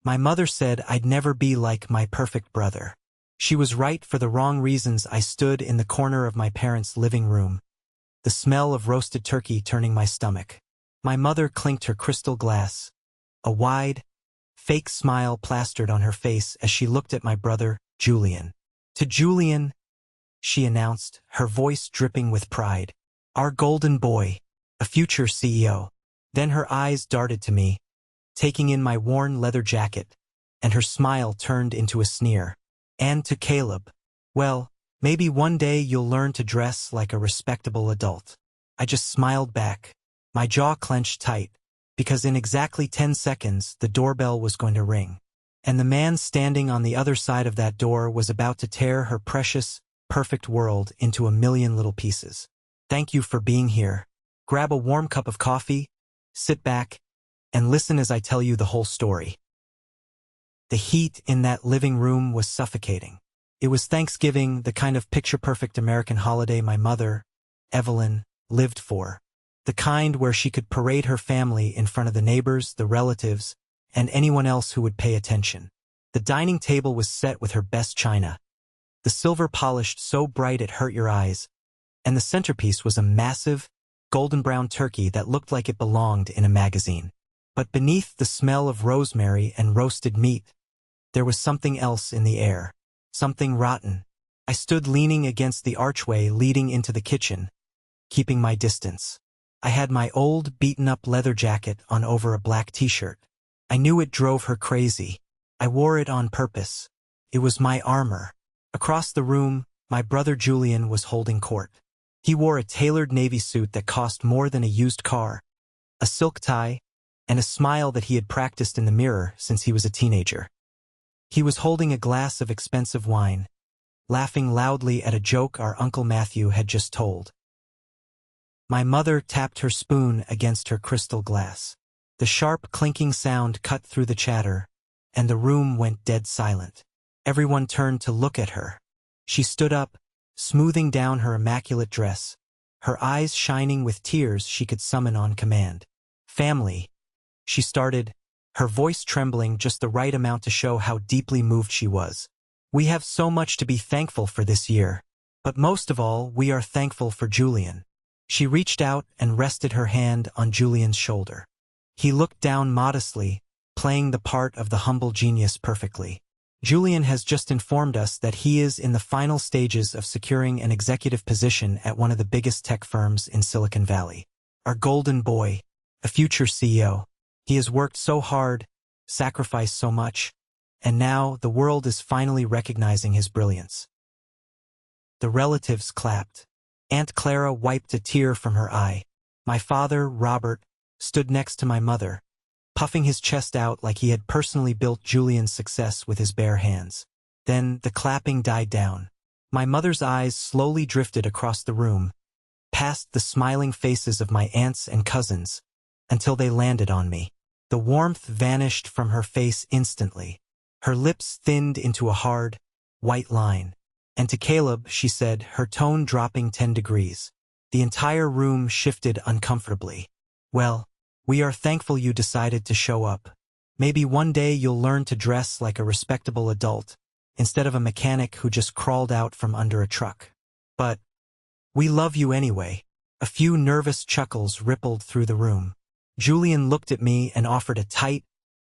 My mother said I'd never be like my perfect brother. She was right for the wrong reasons. I stood in the corner of my parents' living room, the smell of roasted turkey turning my stomach. My mother clinked her crystal glass, a wide, fake smile plastered on her face as she looked at my brother, Julian. To Julian, she announced, her voice dripping with pride. Our golden boy, a future CEO. Then her eyes darted to me, taking in my worn leather jacket, and her smile turned into a sneer. And to Caleb, well, maybe one day you'll learn to dress like a respectable adult. I just smiled back, my jaw clenched tight, because in exactly 10 seconds the doorbell was going to ring. And the man standing on the other side of that door was about to tear her precious, perfect world into a million little pieces. Thank you for being here. Grab a warm cup of coffee, sit back, and listen as I tell you the whole story. The heat in that living room was suffocating. It was Thanksgiving, the kind of picture-perfect American holiday my mother, Evelyn, lived for. The kind where she could parade her family in front of the neighbors, the relatives, and anyone else who would pay attention. The dining table was set with her best china, the silver polished so bright it hurt your eyes, and the centerpiece was a massive, golden-brown turkey that looked like it belonged in a magazine. But beneath the smell of rosemary and roasted meat, there was something else in the air, something rotten. I stood leaning against the archway leading into the kitchen, keeping my distance. I had my old, beaten-up leather jacket on over a black t-shirt. I knew it drove her crazy. I wore it on purpose. It was my armor. Across the room, my brother Julian was holding court. He wore a tailored navy suit that cost more than a used car, a silk tie, and a smile that he had practiced in the mirror since he was a teenager. He was holding a glass of expensive wine, laughing loudly at a joke our Uncle Matthew had just told. My mother tapped her spoon against her crystal glass. The sharp clinking sound cut through the chatter, and the room went dead silent. Everyone turned to look at her. She stood up, smoothing down her immaculate dress, her eyes shining with tears she could summon on command. Family, she started, her voice trembling just the right amount to show how deeply moved she was. We have so much to be thankful for this year, but most of all, we are thankful for Julian. She reached out and rested her hand on Julian's shoulder. He looked down modestly, playing the part of the humble genius perfectly. Julian has just informed us that he is in the final stages of securing an executive position at one of the biggest tech firms in Silicon Valley. Our golden boy, a future CEO. He has worked so hard, sacrificed so much, and now the world is finally recognizing his brilliance. The relatives clapped. Aunt Clara wiped a tear from her eye. My father, Robert, stood next to my mother, puffing his chest out like he had personally built Julian's success with his bare hands. Then the clapping died down. My mother's eyes slowly drifted across the room, past the smiling faces of my aunts and cousins, until they landed on me. The warmth vanished from her face instantly. Her lips thinned into a hard, white line. And to Caleb, she said, her tone dropping 10 degrees. The entire room shifted uncomfortably. Well, we are thankful you decided to show up. Maybe one day you'll learn to dress like a respectable adult, instead of a mechanic who just crawled out from under a truck. But we love you anyway. A few nervous chuckles rippled through the room. Julian looked at me and offered a tight,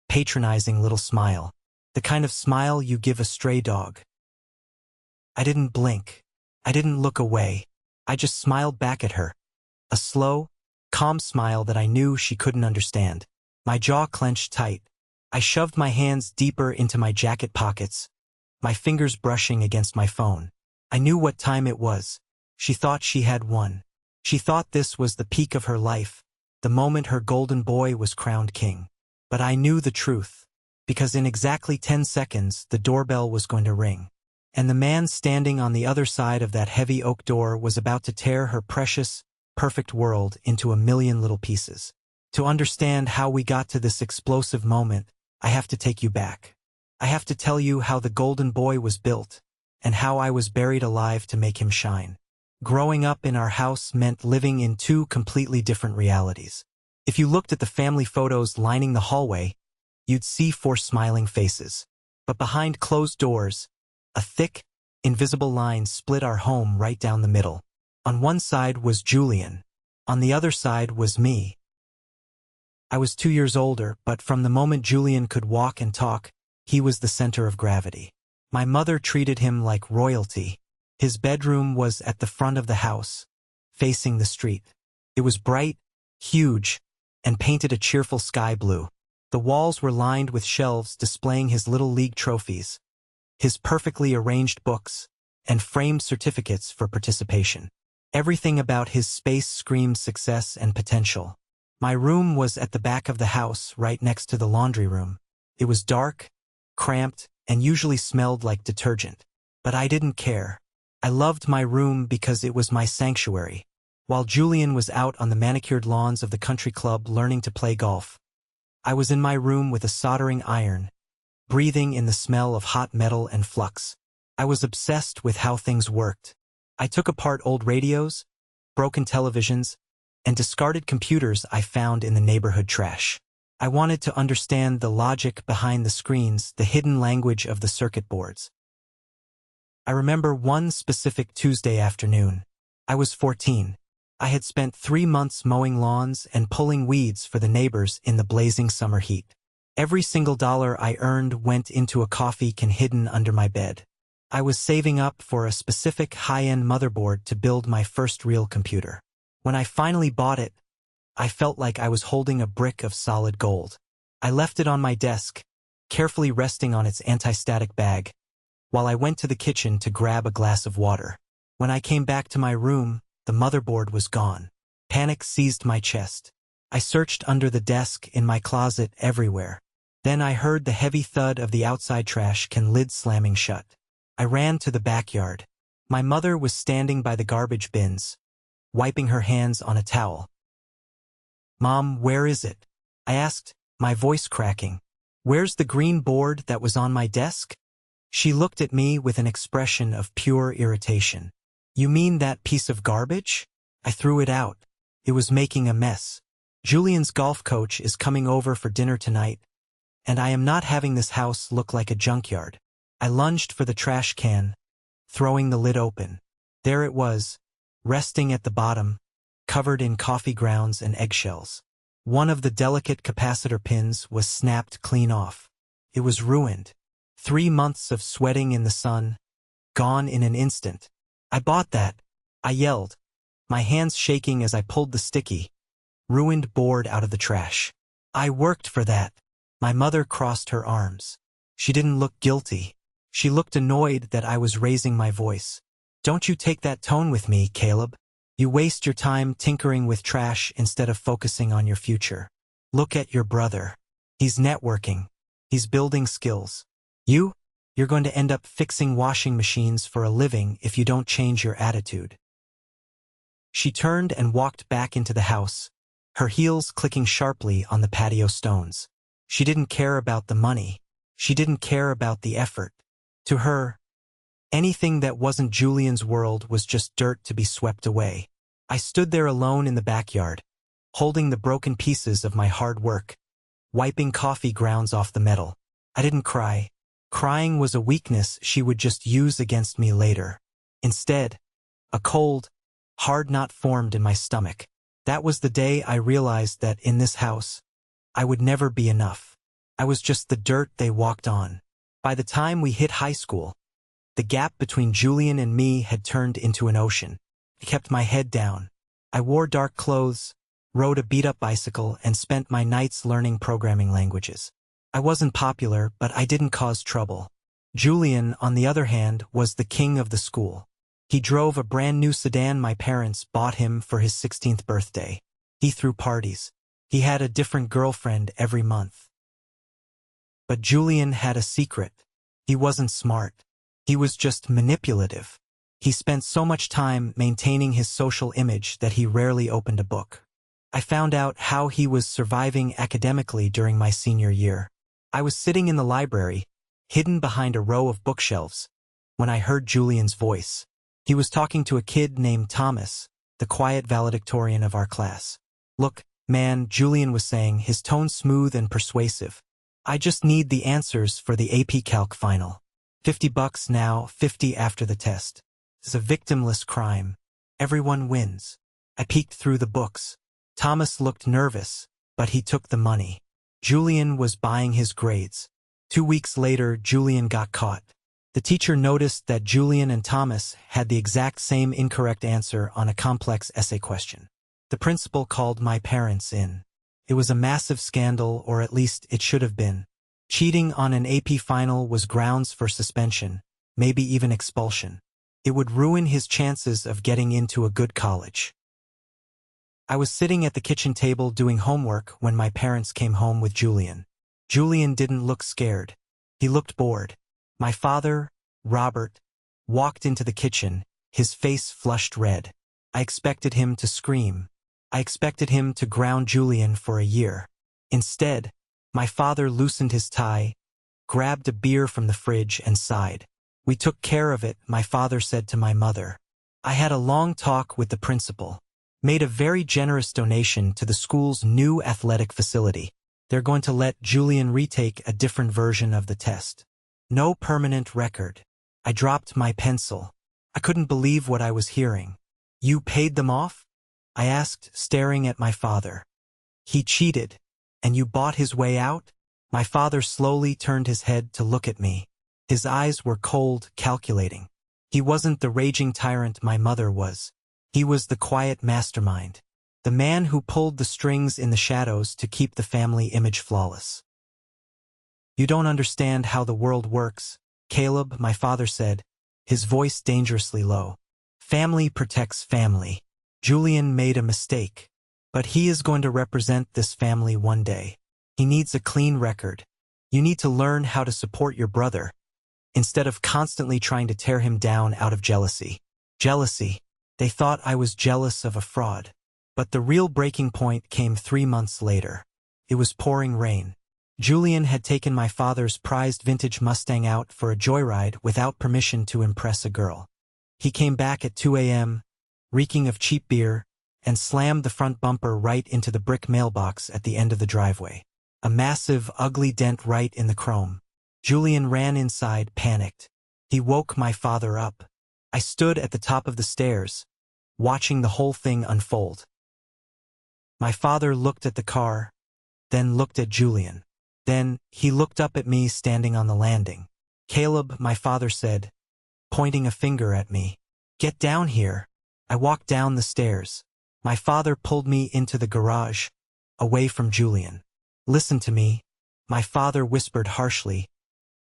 patronizing little smile. The kind of smile you give a stray dog. I didn't blink. I didn't look away. I just smiled back at her. A slow, calm smile that I knew she couldn't understand. My jaw clenched tight. I shoved my hands deeper into my jacket pockets, my fingers brushing against my phone. I knew what time it was. She thought she had won. She thought this was the peak of her life, the moment her golden boy was crowned king. But I knew the truth, because in exactly 10 seconds the doorbell was going to ring. And the man standing on the other side of that heavy oak door was about to tear her precious, perfect world into a million little pieces. To understand how we got to this explosive moment, I have to take you back. I have to tell you how the golden boy was built, and how I was buried alive to make him shine. Growing up in our house meant living in two completely different realities. If you looked at the family photos lining the hallway, you'd see 4 smiling faces. But behind closed doors, a thick, invisible line split our home right down the middle. On one side was Julian. On the other side was me. I was 2 years older, but from the moment Julian could walk and talk, he was the center of gravity. My mother treated him like royalty. His bedroom was at the front of the house, facing the street. It was bright, huge, and painted a cheerful sky blue. The walls were lined with shelves displaying his Little League trophies, his perfectly arranged books, and framed certificates for participation. Everything about his space screamed success and potential. My room was at the back of the house, right next to the laundry room. It was dark, cramped, and usually smelled like detergent. But I didn't care. I loved my room because it was my sanctuary. While Julian was out on the manicured lawns of the country club learning to play golf, I was in my room with a soldering iron, breathing in the smell of hot metal and flux. I was obsessed with how things worked. I took apart old radios, broken televisions, and discarded computers I found in the neighborhood trash. I wanted to understand the logic behind the screens, the hidden language of the circuit boards. I remember one specific Tuesday afternoon. I was 14. I had spent 3 months mowing lawns and pulling weeds for the neighbors in the blazing summer heat. Every single dollar I earned went into a coffee can hidden under my bed. I was saving up for a specific high-end motherboard to build my first real computer. When I finally bought it, I felt like I was holding a brick of solid gold. I left it on my desk, carefully resting on its anti-static bag, while I went to the kitchen to grab a glass of water. When I came back to my room, the motherboard was gone. Panic seized my chest. I searched under the desk, in my closet, everywhere. Then I heard the heavy thud of the outside trash can lid slamming shut. I ran to the backyard. My mother was standing by the garbage bins, wiping her hands on a towel. "Mom, where is it?" I asked, my voice cracking. "Where's the green board that was on my desk?" She looked at me with an expression of pure irritation. "You mean that piece of garbage?" I threw it out. It was making a mess. "Julian's golf coach is coming over for dinner tonight, and I am not having this house look like a junkyard." I lunged for the trash can, throwing the lid open. There it was, resting at the bottom, covered in coffee grounds and eggshells. One of the delicate capacitor pins was snapped clean off. It was ruined. 3 months of sweating in the sun, gone in an instant. "I bought that," I yelled, my hands shaking as I pulled the sticky, ruined board out of the trash. "I worked for that." My mother crossed her arms. She didn't look guilty. She looked annoyed that I was raising my voice. "Don't you take that tone with me, Caleb. You waste your time tinkering with trash instead of focusing on your future. Look at your brother. He's networking. He's building skills. You're going to end up fixing washing machines for a living if you don't change your attitude." She turned and walked back into the house, her heels clicking sharply on the patio stones. She didn't care about the money. She didn't care about the effort. To her, anything that wasn't Julian's world was just dirt to be swept away. I stood there alone in the backyard, holding the broken pieces of my hard work, wiping coffee grounds off the metal. I didn't cry. Crying was a weakness she would just use against me later. Instead, a cold, hard knot formed in my stomach. That was the day I realized that in this house, I would never be enough. I was just the dirt they walked on. By the time we hit high school, the gap between Julian and me had turned into an ocean. I kept my head down. I wore dark clothes, rode a beat-up bicycle, and spent my nights learning programming languages. I wasn't popular, but I didn't cause trouble. Julian, on the other hand, was the king of the school. He drove a brand new sedan my parents bought him for his 16th birthday. He threw parties. He had a different girlfriend every month. But Julian had a secret. He wasn't smart. He was just manipulative. He spent so much time maintaining his social image that he rarely opened a book. I found out how he was surviving academically during my senior year. I was sitting in the library, hidden behind a row of bookshelves, when I heard Julian's voice. He was talking to a kid named Thomas, the quiet valedictorian of our class. "Look, man," Julian was saying, his tone smooth and persuasive. I just need the answers for the AP Calc final. $50 now, 50 after the test. It's a victimless crime. Everyone wins. I peeked through the books. Thomas looked nervous, but he took the money. Julian was buying his grades. 2 weeks later, Julian got caught. The teacher noticed that Julian and Thomas had the exact same incorrect answer on a complex essay question. The principal called my parents in. It was a massive scandal, or at least it should have been. Cheating on an AP final was grounds for suspension, maybe even expulsion. It would ruin his chances of getting into a good college. I was sitting at the kitchen table doing homework when my parents came home with Julian. Julian didn't look scared. He looked bored. My father, Robert, walked into the kitchen, his face flushed red. I expected him to scream. I expected him to ground Julian for a year. Instead, my father loosened his tie, grabbed a beer from the fridge and sighed. "We took care of it," my father said to my mother. I had a long talk with the principal. Made a very generous donation to the school's new athletic facility. They're going to let Julian retake a different version of the test. No permanent record. I dropped my pencil. I couldn't believe what I was hearing. "You paid them off?" I asked, staring at my father. "He cheated, and you bought his way out?" My father slowly turned his head to look at me. His eyes were cold, calculating. He wasn't the raging tyrant my mother was. He was the quiet mastermind. The man who pulled the strings in the shadows to keep the family image flawless. "You don't understand how the world works, Caleb," my father said, his voice dangerously low. "Family protects family. Julian made a mistake, but he is going to represent this family one day. He needs a clean record. You need to learn how to support your brother, instead of constantly trying to tear him down out of jealousy." Jealousy. They thought I was jealous of a fraud. But the real breaking point came 3 months later. It was pouring rain. Julian had taken my father's prized vintage Mustang out for a joyride without permission to impress a girl. He came back at 2 a.m., reeking of cheap beer, and slammed the front bumper right into the brick mailbox at the end of the driveway. A massive, ugly dent right in the chrome. Julian ran inside, panicked. He woke my father up. I stood at the top of the stairs, watching the whole thing unfold. My father looked at the car, then looked at Julian. Then, he looked up at me standing on the landing. "Caleb," my father said, pointing a finger at me. "Get down here." I walked down the stairs. My father pulled me into the garage, away from Julian. "Listen to me," my father whispered harshly,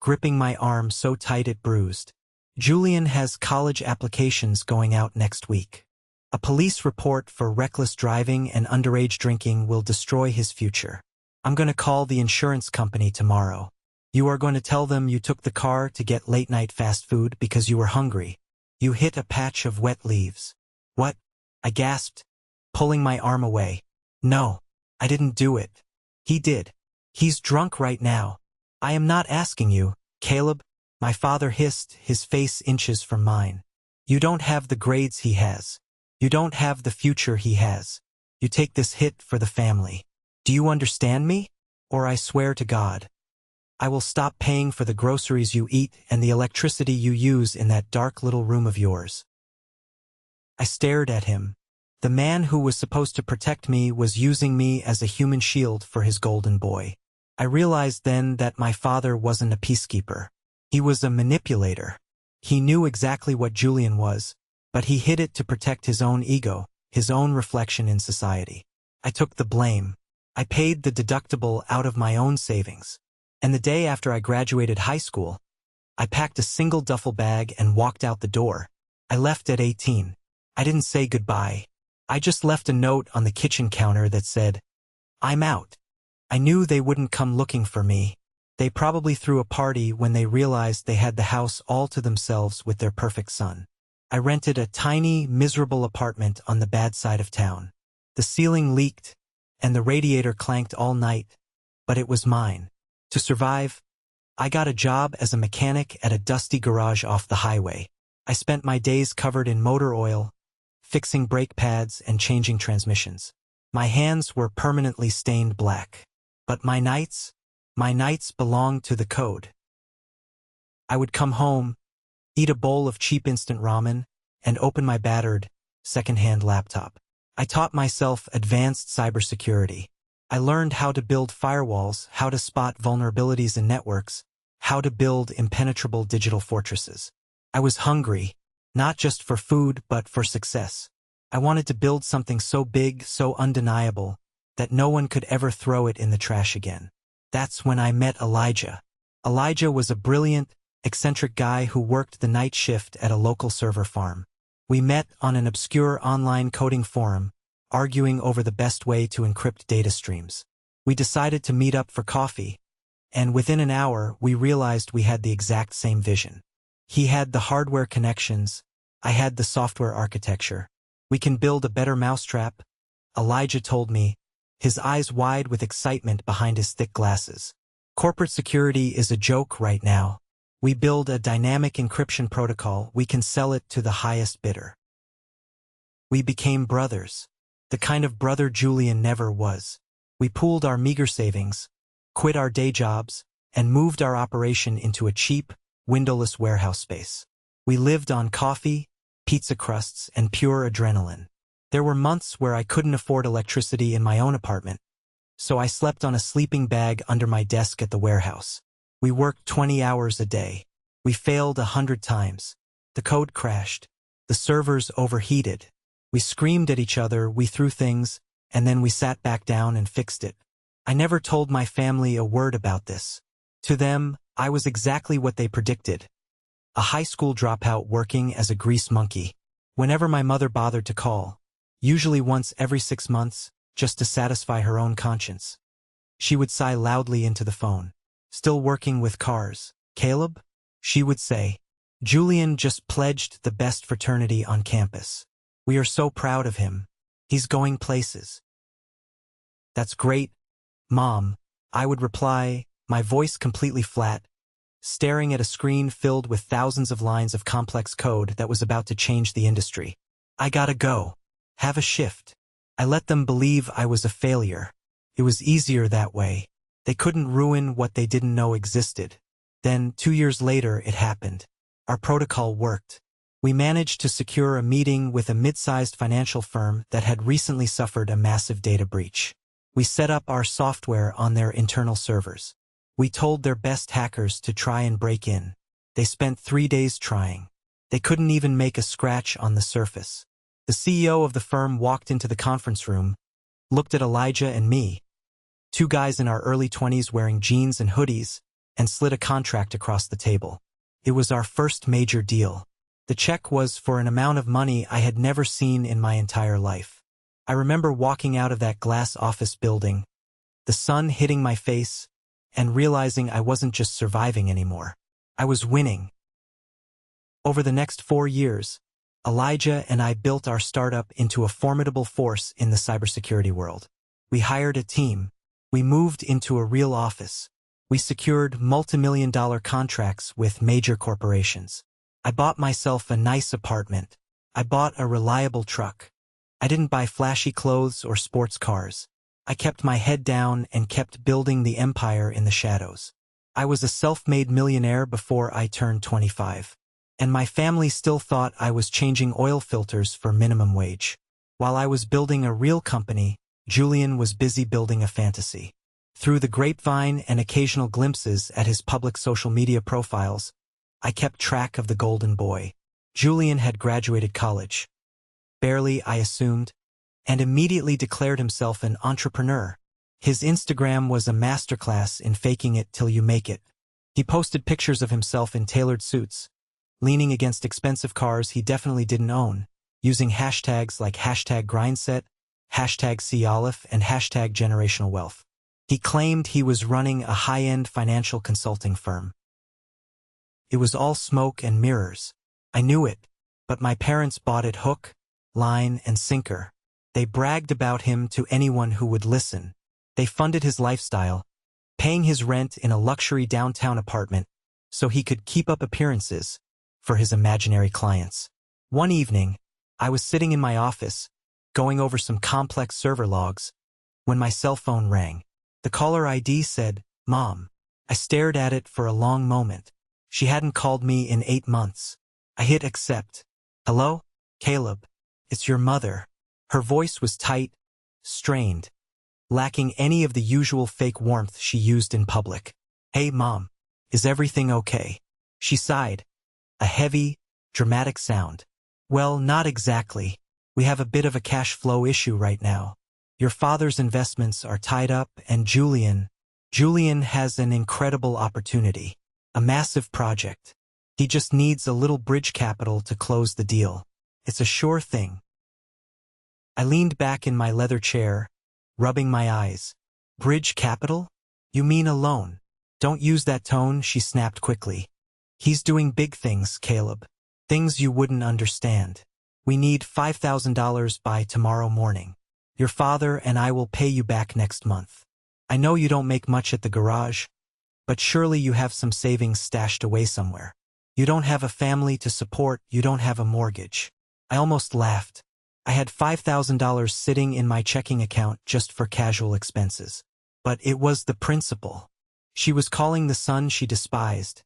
gripping my arm so tight it bruised. "Julian has college applications going out next week. A police report for reckless driving and underage drinking will destroy his future. I'm going to call the insurance company tomorrow. You are going to tell them you took the car to get late-night fast food because you were hungry. You hit a patch of wet leaves." "What?" I gasped, pulling my arm away. "No, I didn't do it. He did. He's drunk right now. I am not asking you, Caleb," my father hissed, his face inches from mine. "You don't have the grades he has. You don't have the future he has. You take this hit for the family. Do you understand me? Or I swear to God, I will stop paying for the groceries you eat and the electricity you use in that dark little room of yours." I stared at him. The man who was supposed to protect me was using me as a human shield for his golden boy. I realized then that my father wasn't a peacekeeper. He was a manipulator. He knew exactly what Julian was, but he hid it to protect his own ego, his own reflection in society. I took the blame. I paid the deductible out of my own savings. And the day after I graduated high school, I packed a single duffel bag and walked out the door. I left at 18. I didn't say goodbye. I just left a note on the kitchen counter that said, "I'm out." I knew they wouldn't come looking for me. They probably threw a party when they realized they had the house all to themselves with their perfect son. I rented a tiny, miserable apartment on the bad side of town. The ceiling leaked, and the radiator clanked all night, but it was mine. To survive, I got a job as a mechanic at a dusty garage off the highway. I spent my days covered in motor oil, fixing brake pads and changing transmissions. My hands were permanently stained black. But my nights? My nights belonged to the code. I would come home, eat a bowl of cheap instant ramen, and open my battered, second-hand laptop. I taught myself advanced cybersecurity. I learned how to build firewalls, how to spot vulnerabilities in networks, how to build impenetrable digital fortresses. I was hungry, not just for food but for success. I wanted to build something so big, so undeniable, that no one could ever throw it in the trash again. That's when I met Elijah. Elijah was a brilliant, eccentric guy who worked the night shift at a local server farm. We met on an obscure online coding forum, arguing over the best way to encrypt data streams. We decided to meet up for coffee, and within an hour we realized we had the exact same vision. He had the hardware connections, I had the software architecture. We can build a better mousetrap, Elijah told me, his eyes wide with excitement behind his thick glasses. Corporate security is a joke right now. We build a dynamic encryption protocol, we can sell it to the highest bidder. We became brothers. The kind of brother Julian never was. We pooled our meager savings, quit our day jobs, and moved our operation into a cheap, windowless warehouse space. We lived on coffee, pizza crusts, and pure adrenaline. There were months where I couldn't afford electricity in my own apartment, so I slept on a sleeping bag under my desk at the warehouse. We worked 20 hours a day. We failed 100 times. The code crashed. The servers overheated. We screamed at each other, we threw things, and then we sat back down and fixed it. I never told my family a word about this. To them, I was exactly what they predicted. A high school dropout working as a grease monkey. Whenever my mother bothered to call, usually once every 6 months, just to satisfy her own conscience, she would sigh loudly into the phone. Still working with cars, Caleb? She would say. Julian just pledged the best fraternity on campus. We are so proud of him. He's going places. That's great, Mom, I would reply, my voice completely flat, staring at a screen filled with thousands of lines of complex code that was about to change the industry. I gotta go. Have a shift. I let them believe I was a failure. It was easier that way. They couldn't ruin what they didn't know existed. Then, 2 years later, it happened. Our protocol worked. We managed to secure a meeting with a mid-sized financial firm that had recently suffered a massive data breach. We set up our software on their internal servers. We told their best hackers to try and break in. They spent 3 days trying. They couldn't even make a scratch on the surface. The CEO of the firm walked into the conference room, looked at Elijah and me, 2 guys in our early 20s wearing jeans and hoodies, and slid a contract across the table. It was our first major deal. The check was for an amount of money I had never seen in my entire life. I remember walking out of that glass office building, the sun hitting my face, and realizing I wasn't just surviving anymore. I was winning. Over the next 4 years, Elijah and I built our startup into a formidable force in the cybersecurity world. We hired a team. We moved into a real office. We secured multi-million-dollar contracts with major corporations. I bought myself a nice apartment. I bought a reliable truck. I didn't buy flashy clothes or sports cars. I kept my head down and kept building the empire in the shadows. I was a self-made millionaire before I turned 25. And my family still thought I was changing oil filters for minimum wage. While I was building a real company, Julian was busy building a fantasy. Through the grapevine and occasional glimpses at his public social media profiles, I kept track of the golden boy. Julian had graduated college. Barely, I assumed, and immediately declared himself an entrepreneur. His Instagram was a masterclass in faking it till you make it. He posted pictures of himself in tailored suits, leaning against expensive cars he definitely didn't own, using hashtags like #grindset, #COLIF, and #generational wealth. He claimed he was running a high-end financial consulting firm. It was all smoke and mirrors. I knew it, but my parents bought it hook, line, and sinker. They bragged about him to anyone who would listen. They funded his lifestyle, paying his rent in a luxury downtown apartment so he could keep up appearances for his imaginary clients. One evening, I was sitting in my office, going over some complex server logs, when my cell phone rang. The caller ID said, Mom. I stared at it for a long moment. She hadn't called me in 8 months. I hit accept. Hello? Caleb. It's your mother. Her voice was tight, strained, lacking any of the usual fake warmth she used in public. Hey, Mom. Is everything okay? She sighed. A heavy, dramatic sound. Well, not exactly. We have a bit of a cash flow issue right now. Your father's investments are tied up and Julian has an incredible opportunity. A massive project. He just needs a little bridge capital to close the deal. It's a sure thing. I leaned back in my leather chair, rubbing my eyes. Bridge capital? You mean a loan? Don't use that tone, she snapped quickly. He's doing big things, Caleb. Things you wouldn't understand. We need $5,000 by tomorrow morning. Your father and I will pay you back next month. I know you don't make much at the garage, but surely you have some savings stashed away somewhere. You don't have a family to support, you don't have a mortgage. I almost laughed. I had $5,000 sitting in my checking account just for casual expenses. But it was the principle. She was calling the son she despised,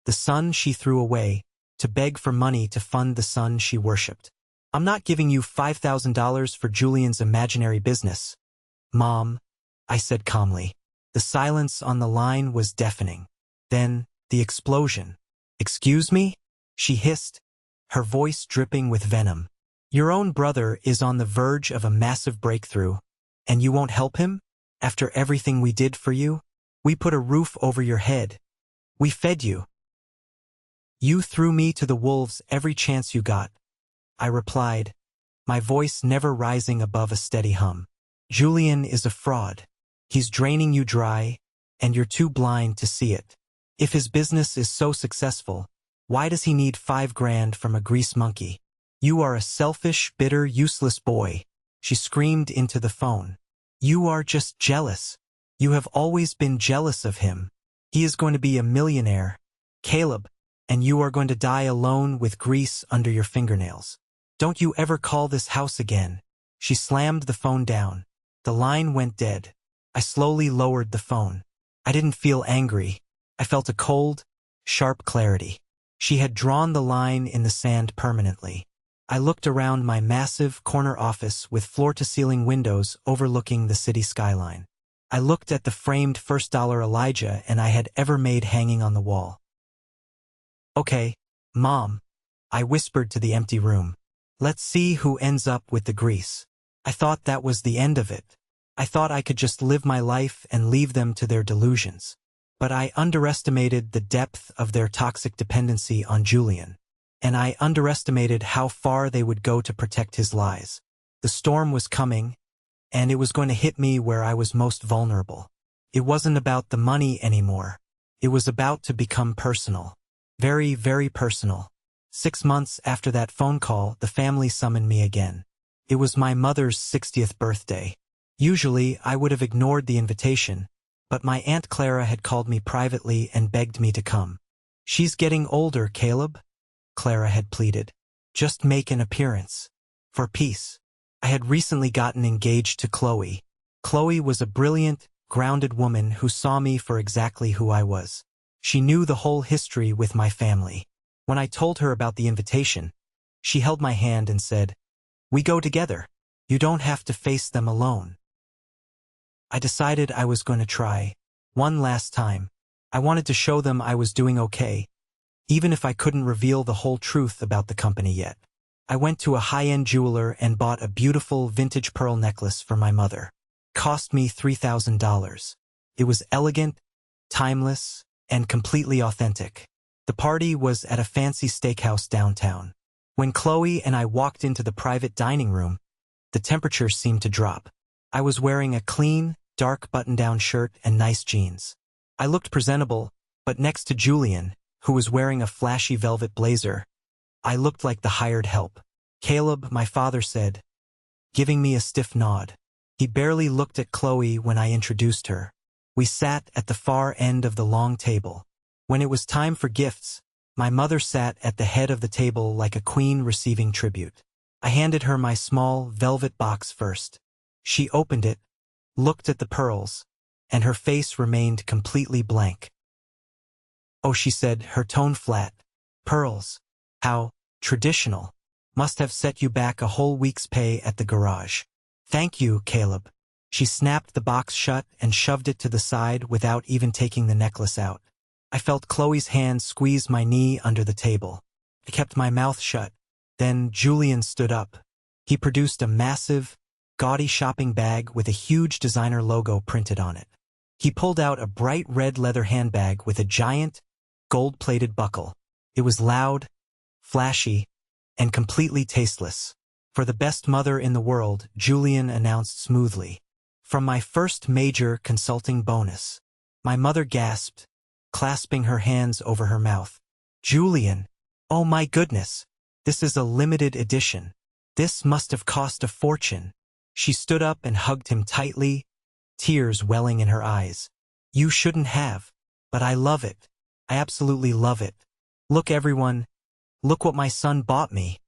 the son she threw away, to beg for money to fund the son she worshipped. I'm not giving you $5,000 for Julian's imaginary business. Mom, I said calmly. The silence on the line was deafening. Then, the explosion. Excuse me? She hissed, her voice dripping with venom. Your own brother is on the verge of a massive breakthrough, and you won't help him? After everything we did for you? We put a roof over your head. We fed you. You threw me to the wolves every chance you got. I replied, my voice never rising above a steady hum. Julian is a fraud. He's draining you dry, and you're too blind to see it. If his business is so successful, why does he need $5,000 from a grease monkey? You are a selfish, bitter, useless boy. She screamed into the phone. You are just jealous. You have always been jealous of him. He is going to be a millionaire, Caleb, and you are going to die alone with grease under your fingernails. Don't you ever call this house again. She slammed the phone down. The line went dead. I slowly lowered the phone. I didn't feel angry. I felt a cold, sharp clarity. She had drawn the line in the sand permanently. I looked around my massive corner office with floor-to-ceiling windows overlooking the city skyline. I looked at the framed $1 Elijah and I had ever made hanging on the wall. Okay, Mom, I whispered to the empty room. Let's see who ends up with the grease. I thought that was the end of it. I thought I could just live my life and leave them to their delusions. But I underestimated the depth of their toxic dependency on Julian. And I underestimated how far they would go to protect his lies. The storm was coming, and it was going to hit me where I was most vulnerable. It wasn't about the money anymore. It was about to become personal. Very, very personal. 6 months after that phone call, the family summoned me again. It was my mother's 60th birthday. Usually, I would have ignored the invitation, but my Aunt Clara had called me privately and begged me to come. She's getting older, Caleb, Clara had pleaded. Just make an appearance. For peace. I had recently gotten engaged to Chloe. Chloe was a brilliant, grounded woman who saw me for exactly who I was. She knew the whole history with my family. When I told her about the invitation, she held my hand and said, "We go together. You don't have to face them alone." I decided I was going to try. One last time. I wanted to show them I was doing okay, even if I couldn't reveal the whole truth about the company yet. I went to a high-end jeweler and bought a beautiful vintage pearl necklace for my mother. Cost me $3,000. It was elegant, timeless, and completely authentic. The party was at a fancy steakhouse downtown. When Chloe and I walked into the private dining room, the temperature seemed to drop. I was wearing a clean, dark button-down shirt and nice jeans. I looked presentable, but next to Julian, who was wearing a flashy velvet blazer, I looked like the hired help. "Caleb," my father said, giving me a stiff nod. He barely looked at Chloe when I introduced her. We sat at the far end of the long table. When it was time for gifts, my mother sat at the head of the table like a queen receiving tribute. I handed her my small velvet box first. She opened it, looked at the pearls, and her face remained completely blank. "Oh," she said, her tone flat. "Pearls. How traditional. Must have set you back a whole week's pay at the garage." "Thank you, Caleb." She snapped the box shut and shoved it to the side without even taking the necklace out. I felt Chloe's hand squeeze my knee under the table. I kept my mouth shut. Then Julian stood up. He produced a massive, gaudy shopping bag with a huge designer logo printed on it. He pulled out a bright red leather handbag with a giant, gold-plated buckle. It was loud, flashy, and completely tasteless. "For the best mother in the world," Julian announced smoothly. "From my first major consulting bonus." My mother gasped, clasping her hands over her mouth. "Julian, oh my goodness, this is a limited edition. This must have cost a fortune." She stood up and hugged him tightly, tears welling in her eyes. "You shouldn't have, but I love it. I absolutely love it. Look, everyone, look what my son bought me."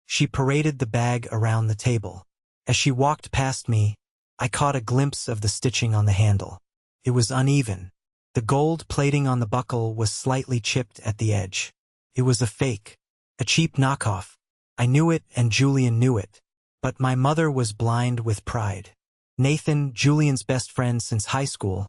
She paraded the bag around the table. As she walked past me, I caught a glimpse of the stitching on the handle. It was uneven. The gold plating on the buckle was slightly chipped at the edge. It was a fake, a cheap knockoff. I knew it and Julian knew it, but my mother was blind with pride. Nathan, Julian's best friend since high school,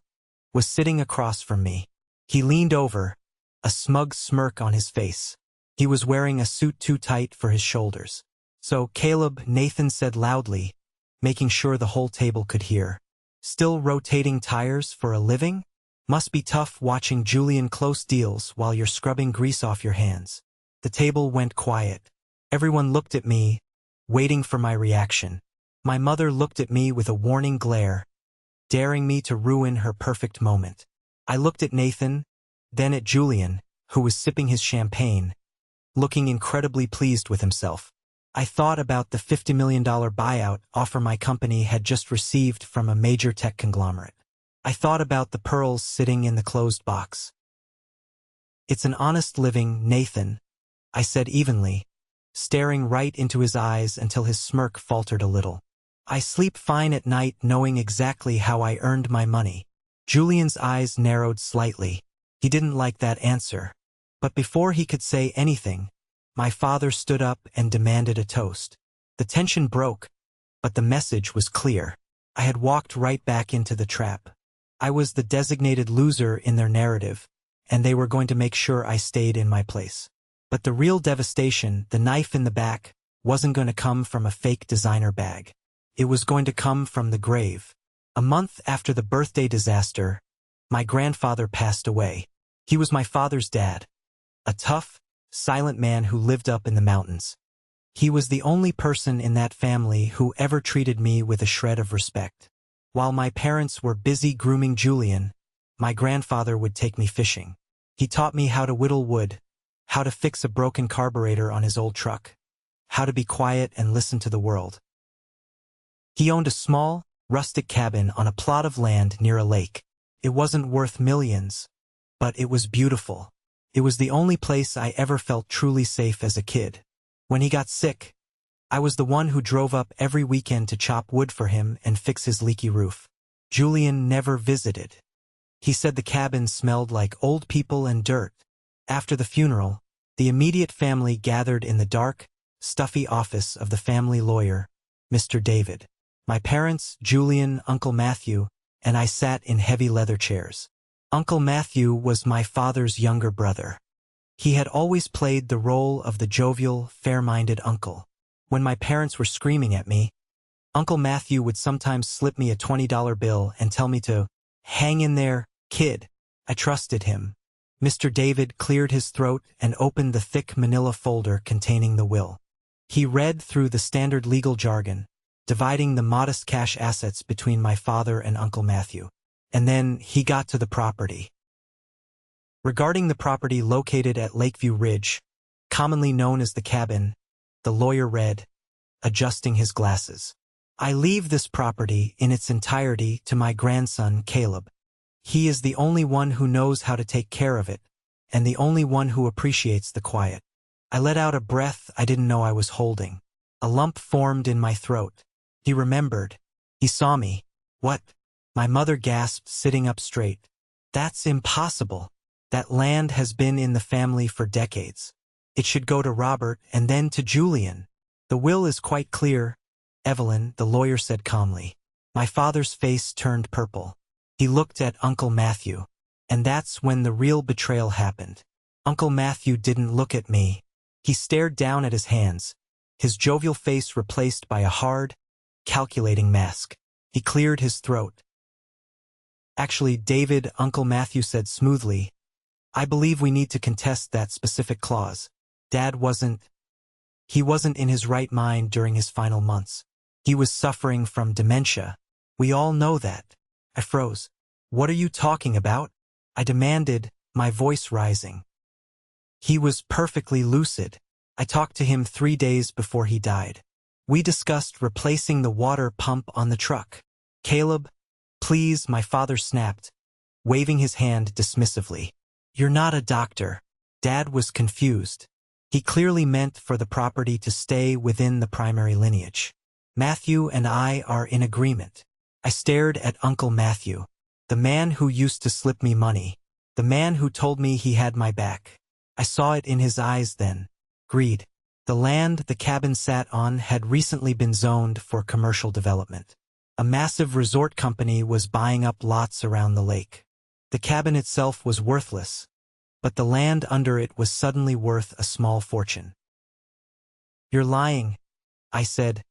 was sitting across from me. He leaned over, a smug smirk on his face. He was wearing a suit too tight for his shoulders. "So, Caleb," Nathan said loudly, making sure the whole table could hear. "Still rotating tires for a living? Must be tough watching Julian close deals while you're scrubbing grease off your hands." The table went quiet. Everyone looked at me, waiting for my reaction. My mother looked at me with a warning glare, daring me to ruin her perfect moment. I looked at Nathan, then at Julian, who was sipping his champagne, looking incredibly pleased with himself. I thought about the $50 million buyout offer my company had just received from a major tech conglomerate. I thought about the pearls sitting in the closed box. "It's an honest living, Nathan," I said evenly, staring right into his eyes until his smirk faltered a little. "I sleep fine at night knowing exactly how I earned my money." Julian's eyes narrowed slightly. He didn't like that answer. But before he could say anything, my father stood up and demanded a toast. The tension broke, but the message was clear. I had walked right back into the trap. I was the designated loser in their narrative, and they were going to make sure I stayed in my place. But the real devastation, the knife in the back, wasn't going to come from a fake designer bag. It was going to come from the grave. A month after the birthday disaster, my grandfather passed away. He was my father's dad, a tough, silent man who lived up in the mountains. He was the only person in that family who ever treated me with a shred of respect. While my parents were busy grooming Julian, my grandfather would take me fishing. He taught me how to whittle wood, how to fix a broken carburetor on his old truck, how to be quiet and listen to the world. He owned a small, rustic cabin on a plot of land near a lake. It wasn't worth millions, but it was beautiful. It was the only place I ever felt truly safe as a kid. When he got sick, I was the one who drove up every weekend to chop wood for him and fix his leaky roof. Julian never visited. He said the cabin smelled like old people and dirt. After the funeral, the immediate family gathered in the dark, stuffy office of the family lawyer, Mr. David. My parents, Julian, Uncle Matthew, and I sat in heavy leather chairs. Uncle Matthew was my father's younger brother. He had always played the role of the jovial, fair-minded uncle. When my parents were screaming at me, Uncle Matthew would sometimes slip me a $20 bill and tell me to hang in there, kid. I trusted him. Mr. David cleared his throat and opened the thick manila folder containing the will. He read through the standard legal jargon, dividing the modest cash assets between my father and Uncle Matthew. And then he got to the property. Regarding the property located at Lakeview Ridge, commonly known as the cabin, the lawyer read, adjusting his glasses. "I leave this property in its entirety to my grandson, Caleb. He is the only one who knows how to take care of it, and the only one who appreciates the quiet." I let out a breath I didn't know I was holding. A lump formed in my throat. He remembered. He saw me. "What? My mother gasped, sitting up straight. That's impossible. That land has been in the family for decades. It should go to Robert and then to Julian. The will is quite clear, Evelyn, the lawyer said calmly. My father's face turned purple. He looked at Uncle Matthew. And that's when the real betrayal happened. Uncle Matthew didn't look at me. He stared down at his hands, his jovial face replaced by a hard, calculating mask. He cleared his throat. Actually, David, Uncle Matthew said smoothly, I believe we need to contest that specific clause. Dad wasn't in his right mind during his final months. He was suffering from dementia. We all know that. I froze. What are you talking about? I demanded, my voice rising. He was perfectly lucid. I talked to him 3 days before he died. We discussed replacing the water pump on the truck. Caleb, please, my father snapped, waving his hand dismissively. You're not a doctor. Dad was confused. He clearly meant for the property to stay within the primary lineage. Matthew and I are in agreement. I stared at Uncle Matthew, the man who used to slip me money, the man who told me he had my back. I saw it in his eyes then. Greed. The land the cabin sat on had recently been zoned for commercial development. A massive resort company was buying up lots around the lake. The cabin itself was worthless, but the land under it was suddenly worth a small fortune. You're lying, I said,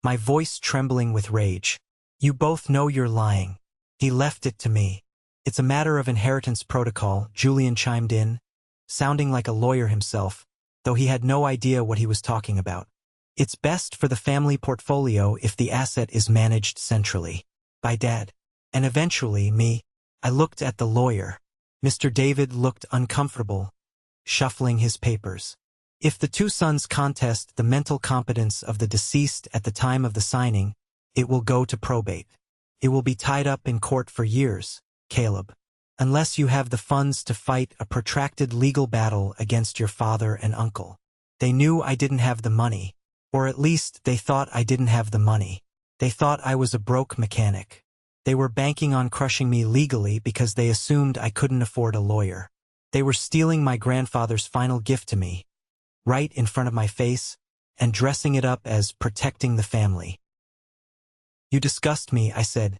my voice trembling with rage. You both know you're lying. He left it to me. It's a matter of inheritance protocol, Julian chimed in, sounding like a lawyer himself, though he had no idea what he was talking about. It's best for the family portfolio if the asset is managed centrally, by Dad, and eventually me. I looked at the lawyer. Mr. David looked uncomfortable, shuffling his papers. If the two sons contest the mental competence of the deceased at the time of the signing, it will go to probate. It will be tied up in court for years, Caleb, unless you have the funds to fight a protracted legal battle against your father and uncle. They knew I didn't have the money, or at least they thought I didn't have the money. They thought I was a broke mechanic. They were banking on crushing me legally because they assumed I couldn't afford a lawyer. They were stealing my grandfather's final gift to me, right in front of my face, and dressing it up as protecting the family. You disgust me, I said,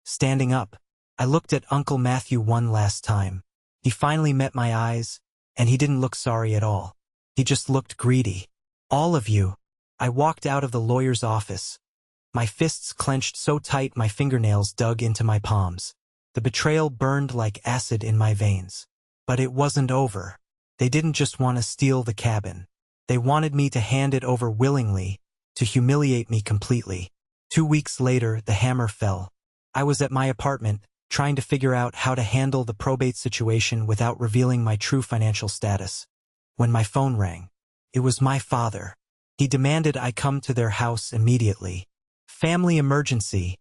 standing up. I looked at Uncle Matthew one last time. He finally met my eyes, and he didn't look sorry at all. He just looked greedy. All of you. I walked out of the lawyer's office. My fists clenched so tight my fingernails dug into my palms. The betrayal burned like acid in my veins. But it wasn't over. They didn't just want to steal the cabin. They wanted me to hand it over willingly, to humiliate me completely. 2 weeks later, the hammer fell. I was at my apartment, trying to figure out how to handle the probate situation without revealing my true financial status. When my phone rang, it was my father. He demanded I come to their house immediately. Family emergency,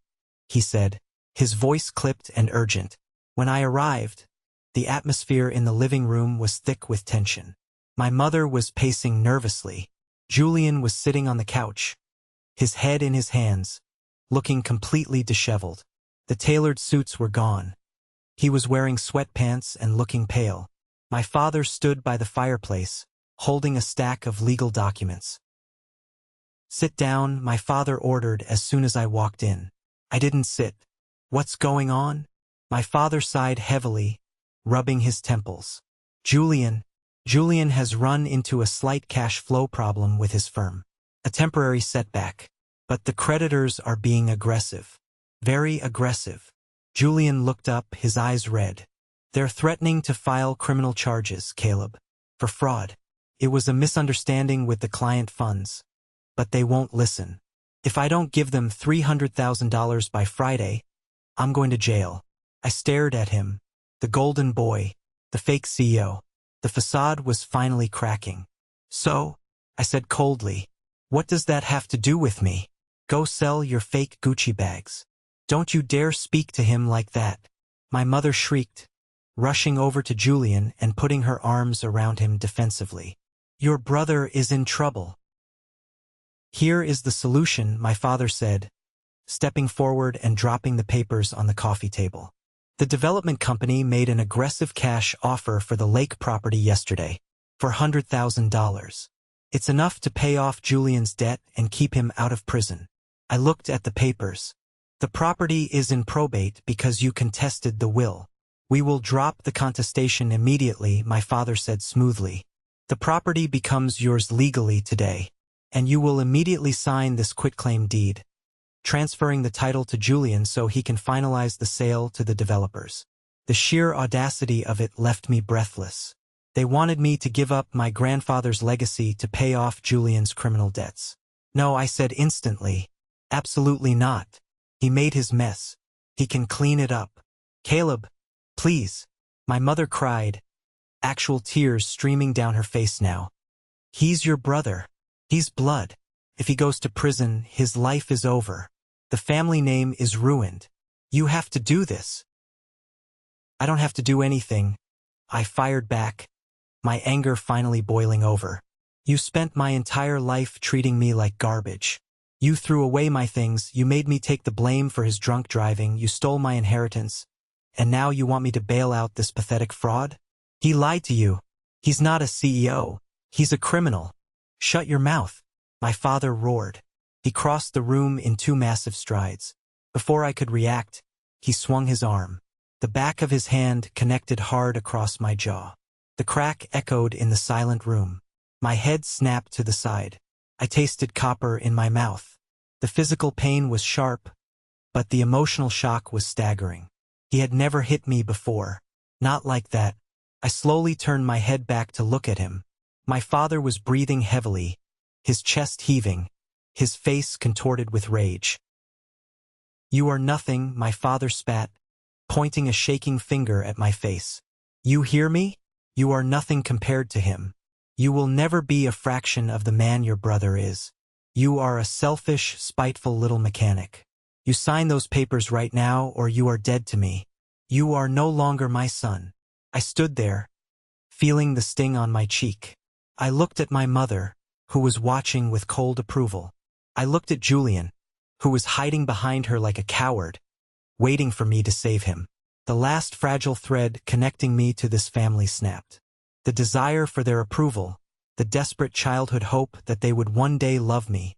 he said, his voice clipped and urgent. When I arrived, the atmosphere in the living room was thick with tension. My mother was pacing nervously. Julian was sitting on the couch, his head in his hands, looking completely disheveled. The tailored suits were gone. He was wearing sweatpants and looking pale. My father stood by the fireplace, holding a stack of legal documents. Sit down, my father ordered as soon as I walked in. I didn't sit. What's going on? My father sighed heavily, rubbing his temples. Julian has run into a slight cash flow problem with his firm. A temporary setback. But the creditors are being aggressive. Very aggressive. Julian looked up, his eyes red. They're threatening to file criminal charges, Caleb, for fraud. It was a misunderstanding with the client funds. But they won't listen. If I don't give them $300,000 by Friday, I'm going to jail. I stared at him. The golden boy, the fake CEO. The facade was finally cracking. So, I said coldly, what does that have to do with me? Go sell your fake Gucci bags. Don't you dare speak to him like that. My mother shrieked, rushing over to Julian and putting her arms around him defensively. Your brother is in trouble. Here is the solution, my father said, stepping forward and dropping the papers on the coffee table. The development company made an aggressive cash offer for the lake property yesterday, for $100,000. It's enough to pay off Julian's debt and keep him out of prison. I looked at the papers. The property is in probate because you contested the will. We will drop the contestation immediately, my father said smoothly. The property becomes yours legally today, and you will immediately sign this quitclaim deed, transferring the title to Julian so he can finalize the sale to the developers. The sheer audacity of it left me breathless. They wanted me to give up my grandfather's legacy to pay off Julian's criminal debts. No, I said instantly. Absolutely not. He made his mess. He can clean it up. Caleb, please. My mother cried, actual tears streaming down her face now. He's your brother. He's blood. If he goes to prison, his life is over. The family name is ruined. You have to do this. I don't have to do anything. I fired back, my anger finally boiling over. You spent my entire life treating me like garbage. You threw away my things, you made me take the blame for his drunk driving, you stole my inheritance, and now you want me to bail out this pathetic fraud? He lied to you. He's not a CEO. He's a criminal. Shut your mouth. My father roared. He crossed the room in 2 massive strides. Before I could react, he swung his arm. The back of his hand connected hard across my jaw. The crack echoed in the silent room. My head snapped to the side. I tasted copper in my mouth. The physical pain was sharp, but the emotional shock was staggering. He had never hit me before. Not like that. I slowly turned my head back to look at him. My father was breathing heavily, his chest heaving, his face contorted with rage. You are nothing, my father spat, pointing a shaking finger at my face. You hear me? You are nothing compared to him. You will never be a fraction of the man your brother is. You are a selfish, spiteful little mechanic. You sign those papers right now or you are dead to me. You are no longer my son. I stood there, feeling the sting on my cheek. I looked at my mother, who was watching with cold approval. I looked at Julian, who was hiding behind her like a coward, waiting for me to save him. The last fragile thread connecting me to this family snapped. The desire for their approval, the desperate childhood hope that they would one day love me,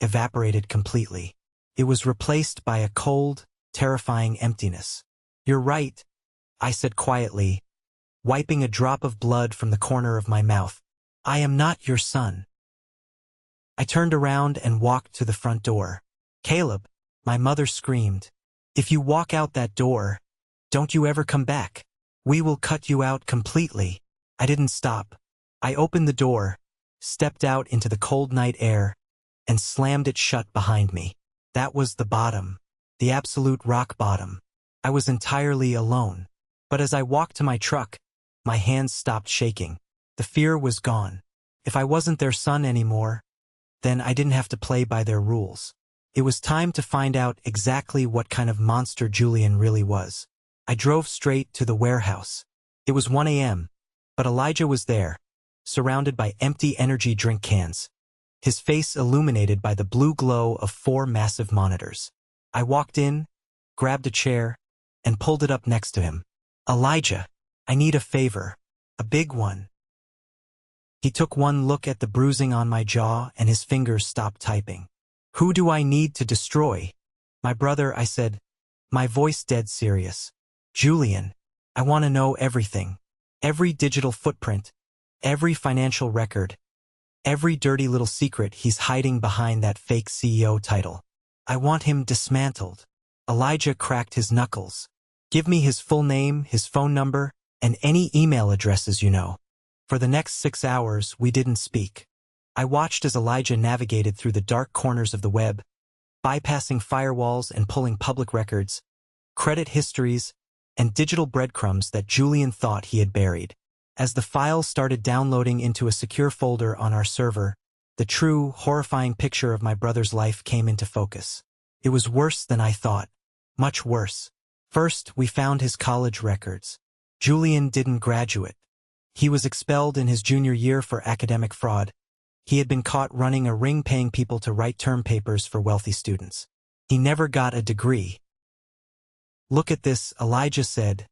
evaporated completely. It was replaced by a cold, terrifying emptiness. You're right, I said quietly, wiping a drop of blood from the corner of my mouth. I am not your son. I turned around and walked to the front door. Caleb, my mother screamed. If you walk out that door, don't you ever come back. We will cut you out completely. I didn't stop. I opened the door, stepped out into the cold night air, and slammed it shut behind me. That was the bottom, the absolute rock bottom. I was entirely alone. But as I walked to my truck, my hands stopped shaking. The fear was gone. If I wasn't their son anymore, then I didn't have to play by their rules. It was time to find out exactly what kind of monster Julian really was. I drove straight to the warehouse. It was 1 a.m., but Elijah was there, surrounded by empty energy drink cans, his face illuminated by the blue glow of 4 massive monitors. I walked in, grabbed a chair, and pulled it up next to him. Elijah, I need a favor, a big one. He took one look at the bruising on my jaw and his fingers stopped typing. Who do I need to destroy? My brother, I said, my voice dead serious. Julian, I want to know everything. Every digital footprint, every financial record, every dirty little secret he's hiding behind that fake CEO title. I want him dismantled. Elijah cracked his knuckles. Give me his full name, his phone number, and any email addresses you know. For the next 6 hours, we didn't speak. I watched as Elijah navigated through the dark corners of the web, bypassing firewalls and pulling public records, credit histories, and digital breadcrumbs that Julian thought he had buried. As the files started downloading into a secure folder on our server, the true, horrifying picture of my brother's life came into focus. It was worse than I thought. Much worse. First, we found his college records. Julian didn't graduate. He was expelled in his junior year for academic fraud. He had been caught running a ring paying people to write term papers for wealthy students. He never got a degree. Look at this, Elijah said,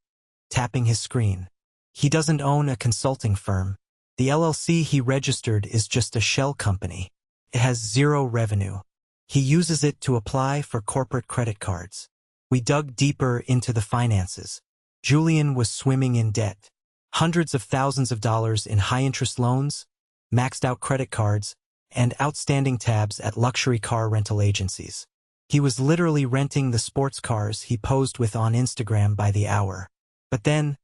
tapping his screen. He doesn't own a consulting firm. The LLC he registered is just a shell company. It has zero revenue. He uses it to apply for corporate credit cards. We dug deeper into the finances. Julian was swimming in debt. Hundreds of thousands of dollars in high-interest loans, maxed-out credit cards, and outstanding tabs at luxury car rental agencies. He was literally renting the sports cars he posed with on Instagram by the hour. But then,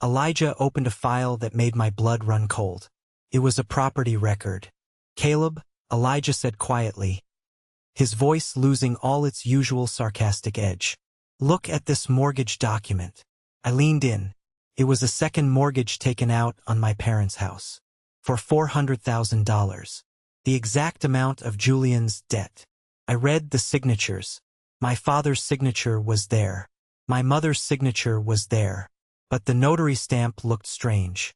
Elijah opened a file that made my blood run cold. It was a property record. "Caleb," Elijah said quietly, his voice losing all its usual sarcastic edge. "Look at this mortgage document." I leaned in. It was a second mortgage taken out on my parents' house. For $400,000. The exact amount of Julian's debt. I read the signatures. My father's signature was there. My mother's signature was there. But the notary stamp looked strange.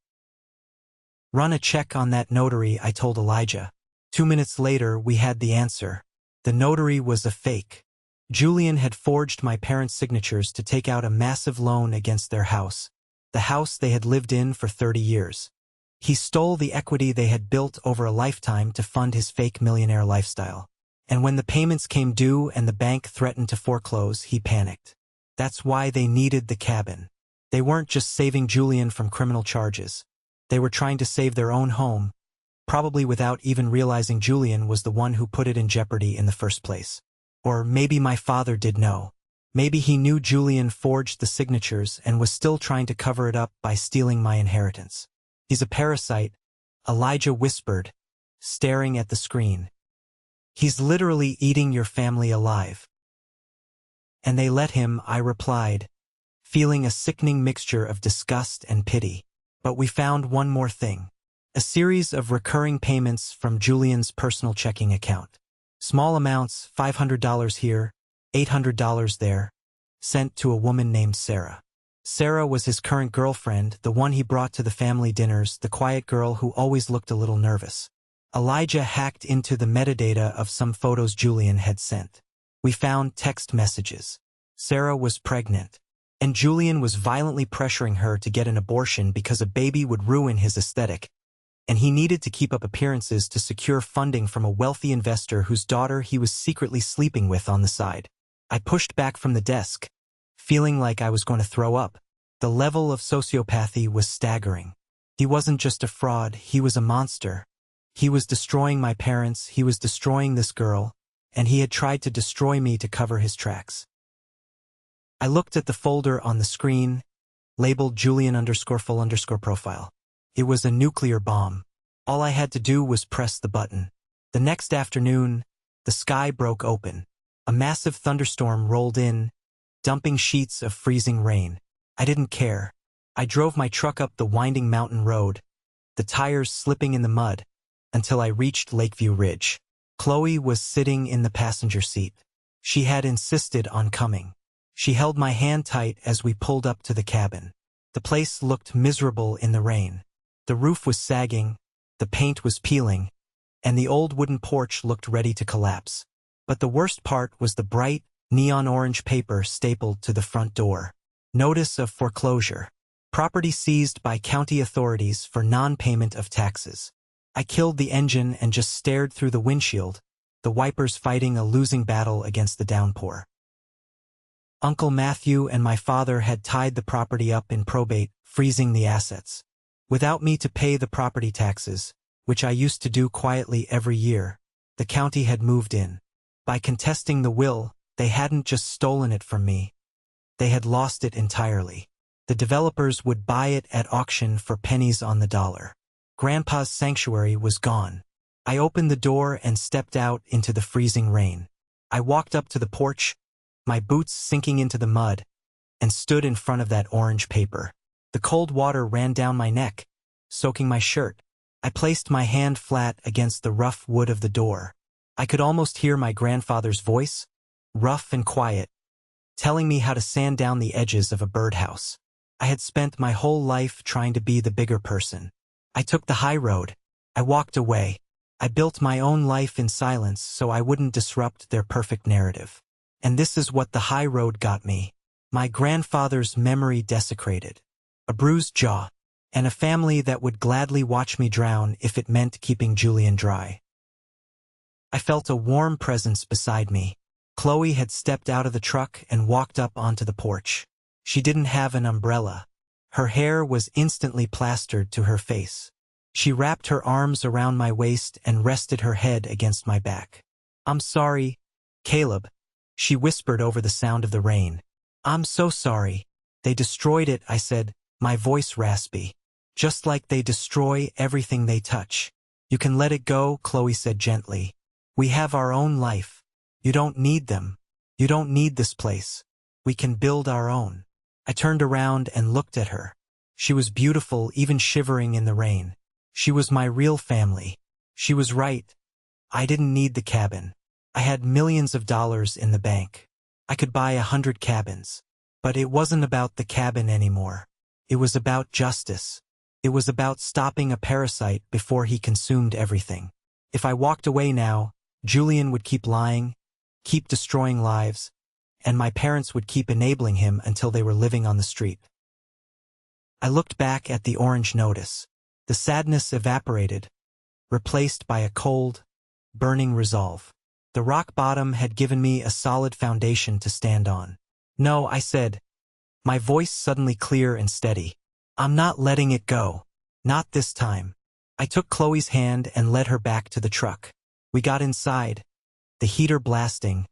"Run a check on that notary," I told Elijah. 2 minutes later, we had the answer. The notary was a fake. Julian had forged my parents' signatures to take out a massive loan against their house, the house they had lived in for 30 years. He stole the equity they had built over a lifetime to fund his fake millionaire lifestyle. And when the payments came due and the bank threatened to foreclose, he panicked. That's why they needed the cabin. They weren't just saving Julian from criminal charges. They were trying to save their own home, probably without even realizing Julian was the one who put it in jeopardy in the first place. Or maybe my father did know. Maybe he knew Julian forged the signatures and was still trying to cover it up by stealing my inheritance. "He's a parasite," Elijah whispered, staring at the screen. "He's literally eating your family alive." "And they let him," I replied, feeling a sickening mixture of disgust and pity. But we found one more thing. A series of recurring payments from Julian's personal checking account. Small amounts, $500 here, $800 there, sent to a woman named Sarah. Sarah was his current girlfriend, the one he brought to the family dinners, the quiet girl who always looked a little nervous. Elijah hacked into the metadata of some photos Julian had sent. We found text messages. Sarah was pregnant, and Julian was violently pressuring her to get an abortion because a baby would ruin his aesthetic, and he needed to keep up appearances to secure funding from a wealthy investor whose daughter he was secretly sleeping with on the side. I pushed back from the desk, feeling like I was going to throw up. The level of sociopathy was staggering. He wasn't just a fraud, he was a monster. He was destroying my parents, he was destroying this girl, and he had tried to destroy me to cover his tracks. I looked at the folder on the screen, labeled Julian_full_profile. It was a nuclear bomb. All I had to do was press the button. The next afternoon, the sky broke open. A massive thunderstorm rolled in, dumping sheets of freezing rain. I didn't care. I drove my truck up the winding mountain road, the tires slipping in the mud, until I reached Lakeview Ridge. Chloe was sitting in the passenger seat. She had insisted on coming. She held my hand tight as we pulled up to the cabin. The place looked miserable in the rain. The roof was sagging, the paint was peeling, and the old wooden porch looked ready to collapse. But the worst part was the bright, neon orange paper stapled to the front door. Notice of foreclosure. Property seized by county authorities for non-payment of taxes. I killed the engine and just stared through the windshield, the wipers fighting a losing battle against the downpour. Uncle Matthew and my father had tied the property up in probate, freezing the assets. Without me to pay the property taxes, which I used to do quietly every year, the county had moved in. By contesting the will, they hadn't just stolen it from me. They had lost it entirely. The developers would buy it at auction for pennies on the dollar. Grandpa's sanctuary was gone. I opened the door and stepped out into the freezing rain. I walked up to the porch, my boots sinking into the mud, and stood in front of that orange paper. The cold water ran down my neck, soaking my shirt. I placed my hand flat against the rough wood of the door. I could almost hear my grandfather's voice, rough and quiet, telling me how to sand down the edges of a birdhouse. I had spent my whole life trying to be the bigger person. I took the high road. I walked away. I built my own life in silence so I wouldn't disrupt their perfect narrative. And this is what the high road got me. My grandfather's memory desecrated, a bruised jaw, and a family that would gladly watch me drown if it meant keeping Julian dry. I felt a warm presence beside me. Chloe had stepped out of the truck and walked up onto the porch. She didn't have an umbrella. Her hair was instantly plastered to her face. She wrapped her arms around my waist and rested her head against my back. "I'm sorry, Caleb," she whispered over the sound of the rain. "I'm so sorry. They destroyed it," I said, my voice raspy. "Just like they destroy everything they touch." "You can let it go," Chloe said gently. "We have our own life. You don't need them. You don't need this place. We can build our own." I turned around and looked at her. She was beautiful, even shivering in the rain. She was my real family. She was right. I didn't need the cabin. I had millions of dollars in the bank. I could buy 100 cabins. But it wasn't about the cabin anymore. It was about justice. It was about stopping a parasite before he consumed everything. If I walked away now, Julian would keep lying, keep destroying lives, and my parents would keep enabling him until they were living on the street. I looked back at the orange notice. The sadness evaporated, replaced by a cold, burning resolve. The rock bottom had given me a solid foundation to stand on. "No," I said, my voice suddenly clear and steady. "I'm not letting it go. Not this time." I took Chloe's hand and led her back to the truck. We got inside, the heater blasting,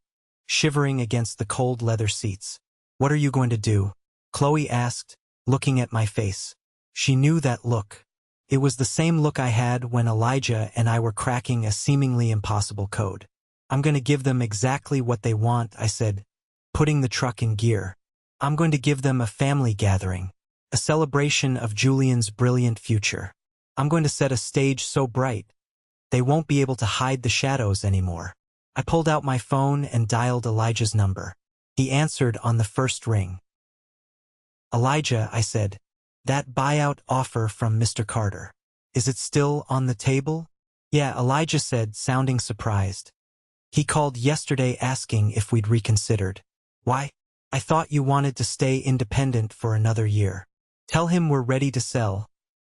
shivering against the cold leather seats. "What are you going to do?" Chloe asked, looking at my face. She knew that look. It was the same look I had when Elijah and I were cracking a seemingly impossible code. "I'm going to give them exactly what they want," I said, putting the truck in gear. "I'm going to give them a family gathering, a celebration of Julian's brilliant future. I'm going to set a stage so bright, they won't be able to hide the shadows anymore." I pulled out my phone and dialed Elijah's number. He answered on the first ring. "Elijah," I said, "that buyout offer from Mr. Carter. Is it still on the table?" "Yeah," Elijah said, sounding surprised. "He called yesterday asking if we'd reconsidered." "Why?" "I thought you wanted to stay independent for another year." "Tell him we're ready to sell,"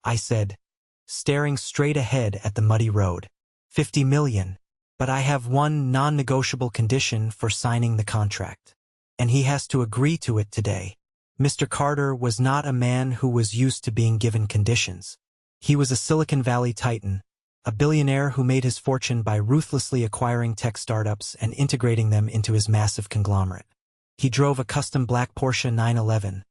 I said, staring straight ahead at the muddy road. 50 million. But I have one non-negotiable condition for signing the contract. And he has to agree to it today. Mr. Carter was not a man who was used to being given conditions. He was a Silicon Valley titan, a billionaire who made his fortune by ruthlessly acquiring tech startups and integrating them into his massive conglomerate. He drove a custom black Porsche 911,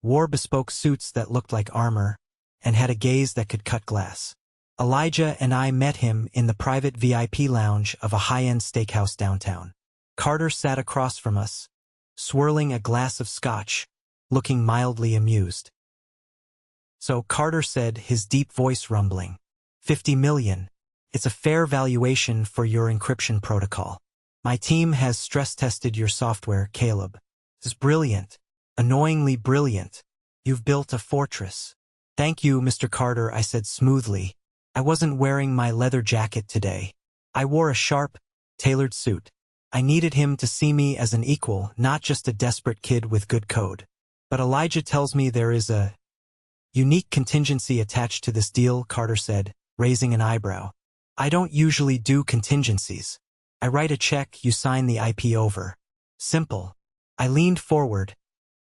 wore bespoke suits that looked like armor, and had a gaze that could cut glass. Elijah and I met him in the private VIP lounge of a high-end steakhouse downtown. Carter sat across from us, swirling a glass of scotch, looking mildly amused. "So," Carter said, his deep voice rumbling, 50 million. It's a fair valuation for your encryption protocol. My team has stress-tested your software, Caleb. It's brilliant. Annoyingly brilliant. You've built a fortress." "Thank you, Mr. Carter," I said smoothly. I wasn't wearing my leather jacket today. I wore a sharp, tailored suit. I needed him to see me as an equal, not just a desperate kid with good code. "But Elijah tells me there is a unique contingency attached to this deal," Carter said, raising an eyebrow. "I don't usually do contingencies. I write a check, you sign the IP over. Simple." I leaned forward,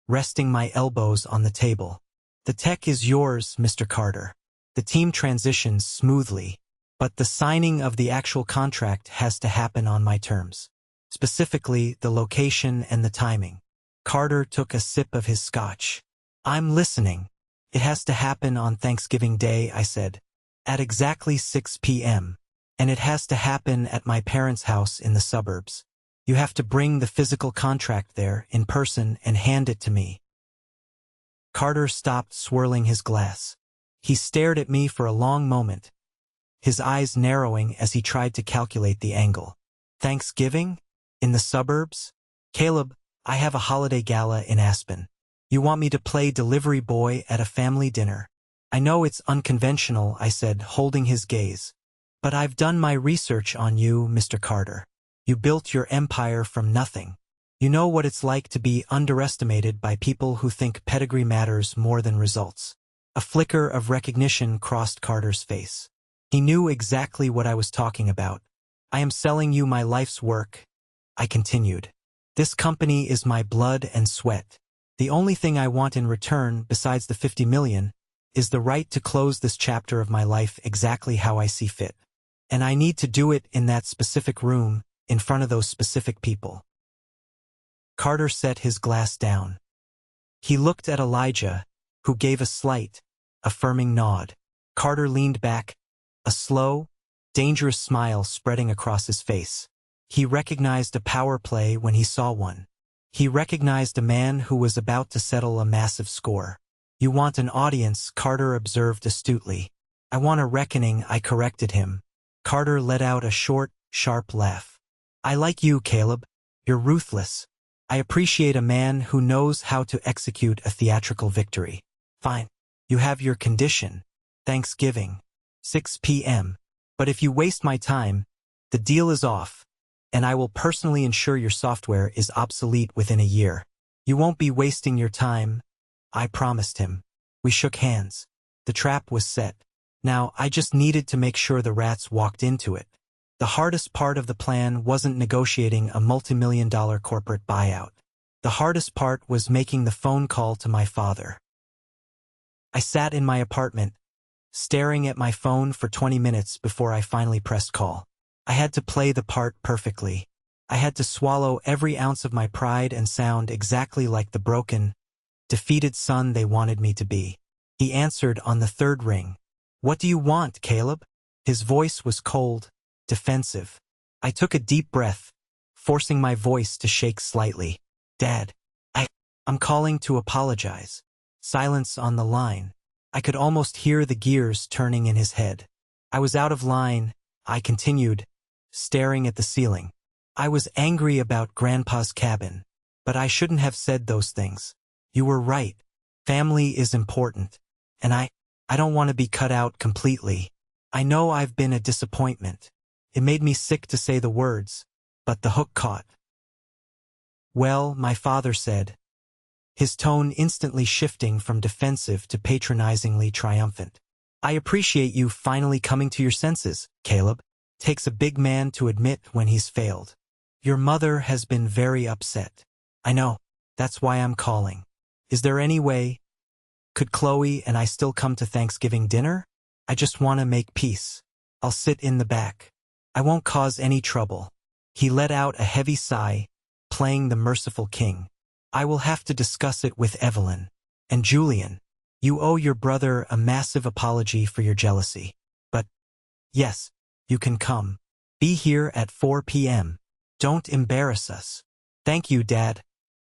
resting my elbows on the table. "The tech is yours, Mr. Carter. The team transitions smoothly, but the signing of the actual contract has to happen on my terms. Specifically, the location and the timing." Carter took a sip of his scotch. "I'm listening." "It has to happen on Thanksgiving Day," I said, "at exactly 6 p.m. And it has to happen at my parents' house in the suburbs. You have to bring the physical contract there in person and hand it to me." Carter stopped swirling his glass. He stared at me for a long moment, his eyes narrowing as he tried to calculate the angle. "Thanksgiving? In the suburbs? Caleb, I have a holiday gala in Aspen. You want me to play delivery boy at a family dinner? I know it's unconventional," I said, holding his gaze. "But I've done my research on you, Mr. Carter. You built your empire from nothing. You know what it's like to be underestimated by people who think pedigree matters more than results. A flicker of recognition crossed Carter's face. He knew exactly what I was talking about. I am selling you my life's work, I continued. This company is my blood and sweat. The only thing I want in return, besides the 50 million, is the right to close this chapter of my life exactly how I see fit. And I need to do it in that specific room, in front of those specific people. Carter set his glass down. He looked at Elijah, who gave a slight, affirming nod. Carter leaned back, a slow, dangerous smile spreading across his face. He recognized a power play when he saw one. He recognized a man who was about to settle a massive score. You want an audience, Carter observed astutely. I want a reckoning, I corrected him. Carter let out a short, sharp laugh. I like you, Caleb. You're ruthless. I appreciate a man who knows how to execute a theatrical victory. Fine. You have your condition. Thanksgiving. 6 p.m. But if you waste my time, the deal is off, and I will personally ensure your software is obsolete within a year. You won't be wasting your time, I promised him. We shook hands. The trap was set. Now, I just needed to make sure the rats walked into it. The hardest part of the plan wasn't negotiating a multi-million-dollar corporate buyout. The hardest part was making the phone call to my father. I sat in my apartment, staring at my phone for 20 minutes before I finally pressed call. I had to play the part perfectly. I had to swallow every ounce of my pride and sound exactly like the broken, defeated son they wanted me to be. He answered on the third ring. What do you want, Caleb? His voice was cold, defensive. I took a deep breath, forcing my voice to shake slightly. Dad, I'm calling to apologize. Silence on the line. I could almost hear the gears turning in his head. I was out of line, I continued, staring at the ceiling. I was angry about Grandpa's cabin, but I shouldn't have said those things. You were right. Family is important, and I don't want to be cut out completely. I know I've been a disappointment. It made me sick to say the words, but the hook caught. Well, my father said, his tone instantly shifting from defensive to patronizingly triumphant. I appreciate you finally coming to your senses, Caleb. Takes a big man to admit when he's failed. Your mother has been very upset. I know. That's why I'm calling. Is there any way? Could Chloe and I still come to Thanksgiving dinner? I just want to make peace. I'll sit in the back. I won't cause any trouble. He let out a heavy sigh, playing the merciful king. I will have to discuss it with Evelyn. And Julian, you owe your brother a massive apology for your jealousy. But, yes, you can come. Be here at 4 p.m. Don't embarrass us. Thank you, Dad,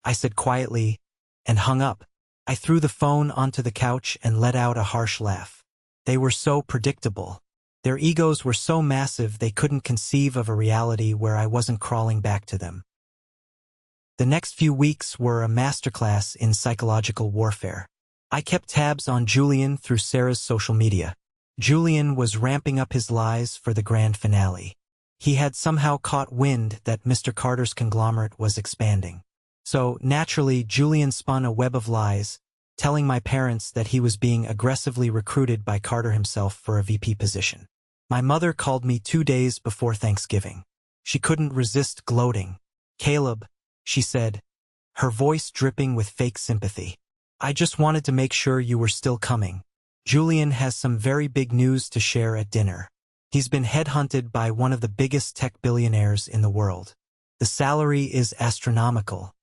I said quietly, and hung up. I threw the phone onto the couch and let out a harsh laugh. They were so predictable. Their egos were so massive they couldn't conceive of a reality where I wasn't crawling back to them. The next few weeks were a masterclass in psychological warfare. I kept tabs on Julian through Sarah's social media. Julian was ramping up his lies for the grand finale. He had somehow caught wind that Mr. Carter's conglomerate was expanding. So, naturally, Julian spun a web of lies, telling my parents that he was being aggressively recruited by Carter himself for a VP position. My mother called me 2 days before Thanksgiving. She couldn't resist gloating. Caleb, she said, her voice dripping with fake sympathy. I just wanted to make sure you were still coming. Julian has some very big news to share at dinner. He's been headhunted by one of the biggest tech billionaires in the world. The salary is astronomical.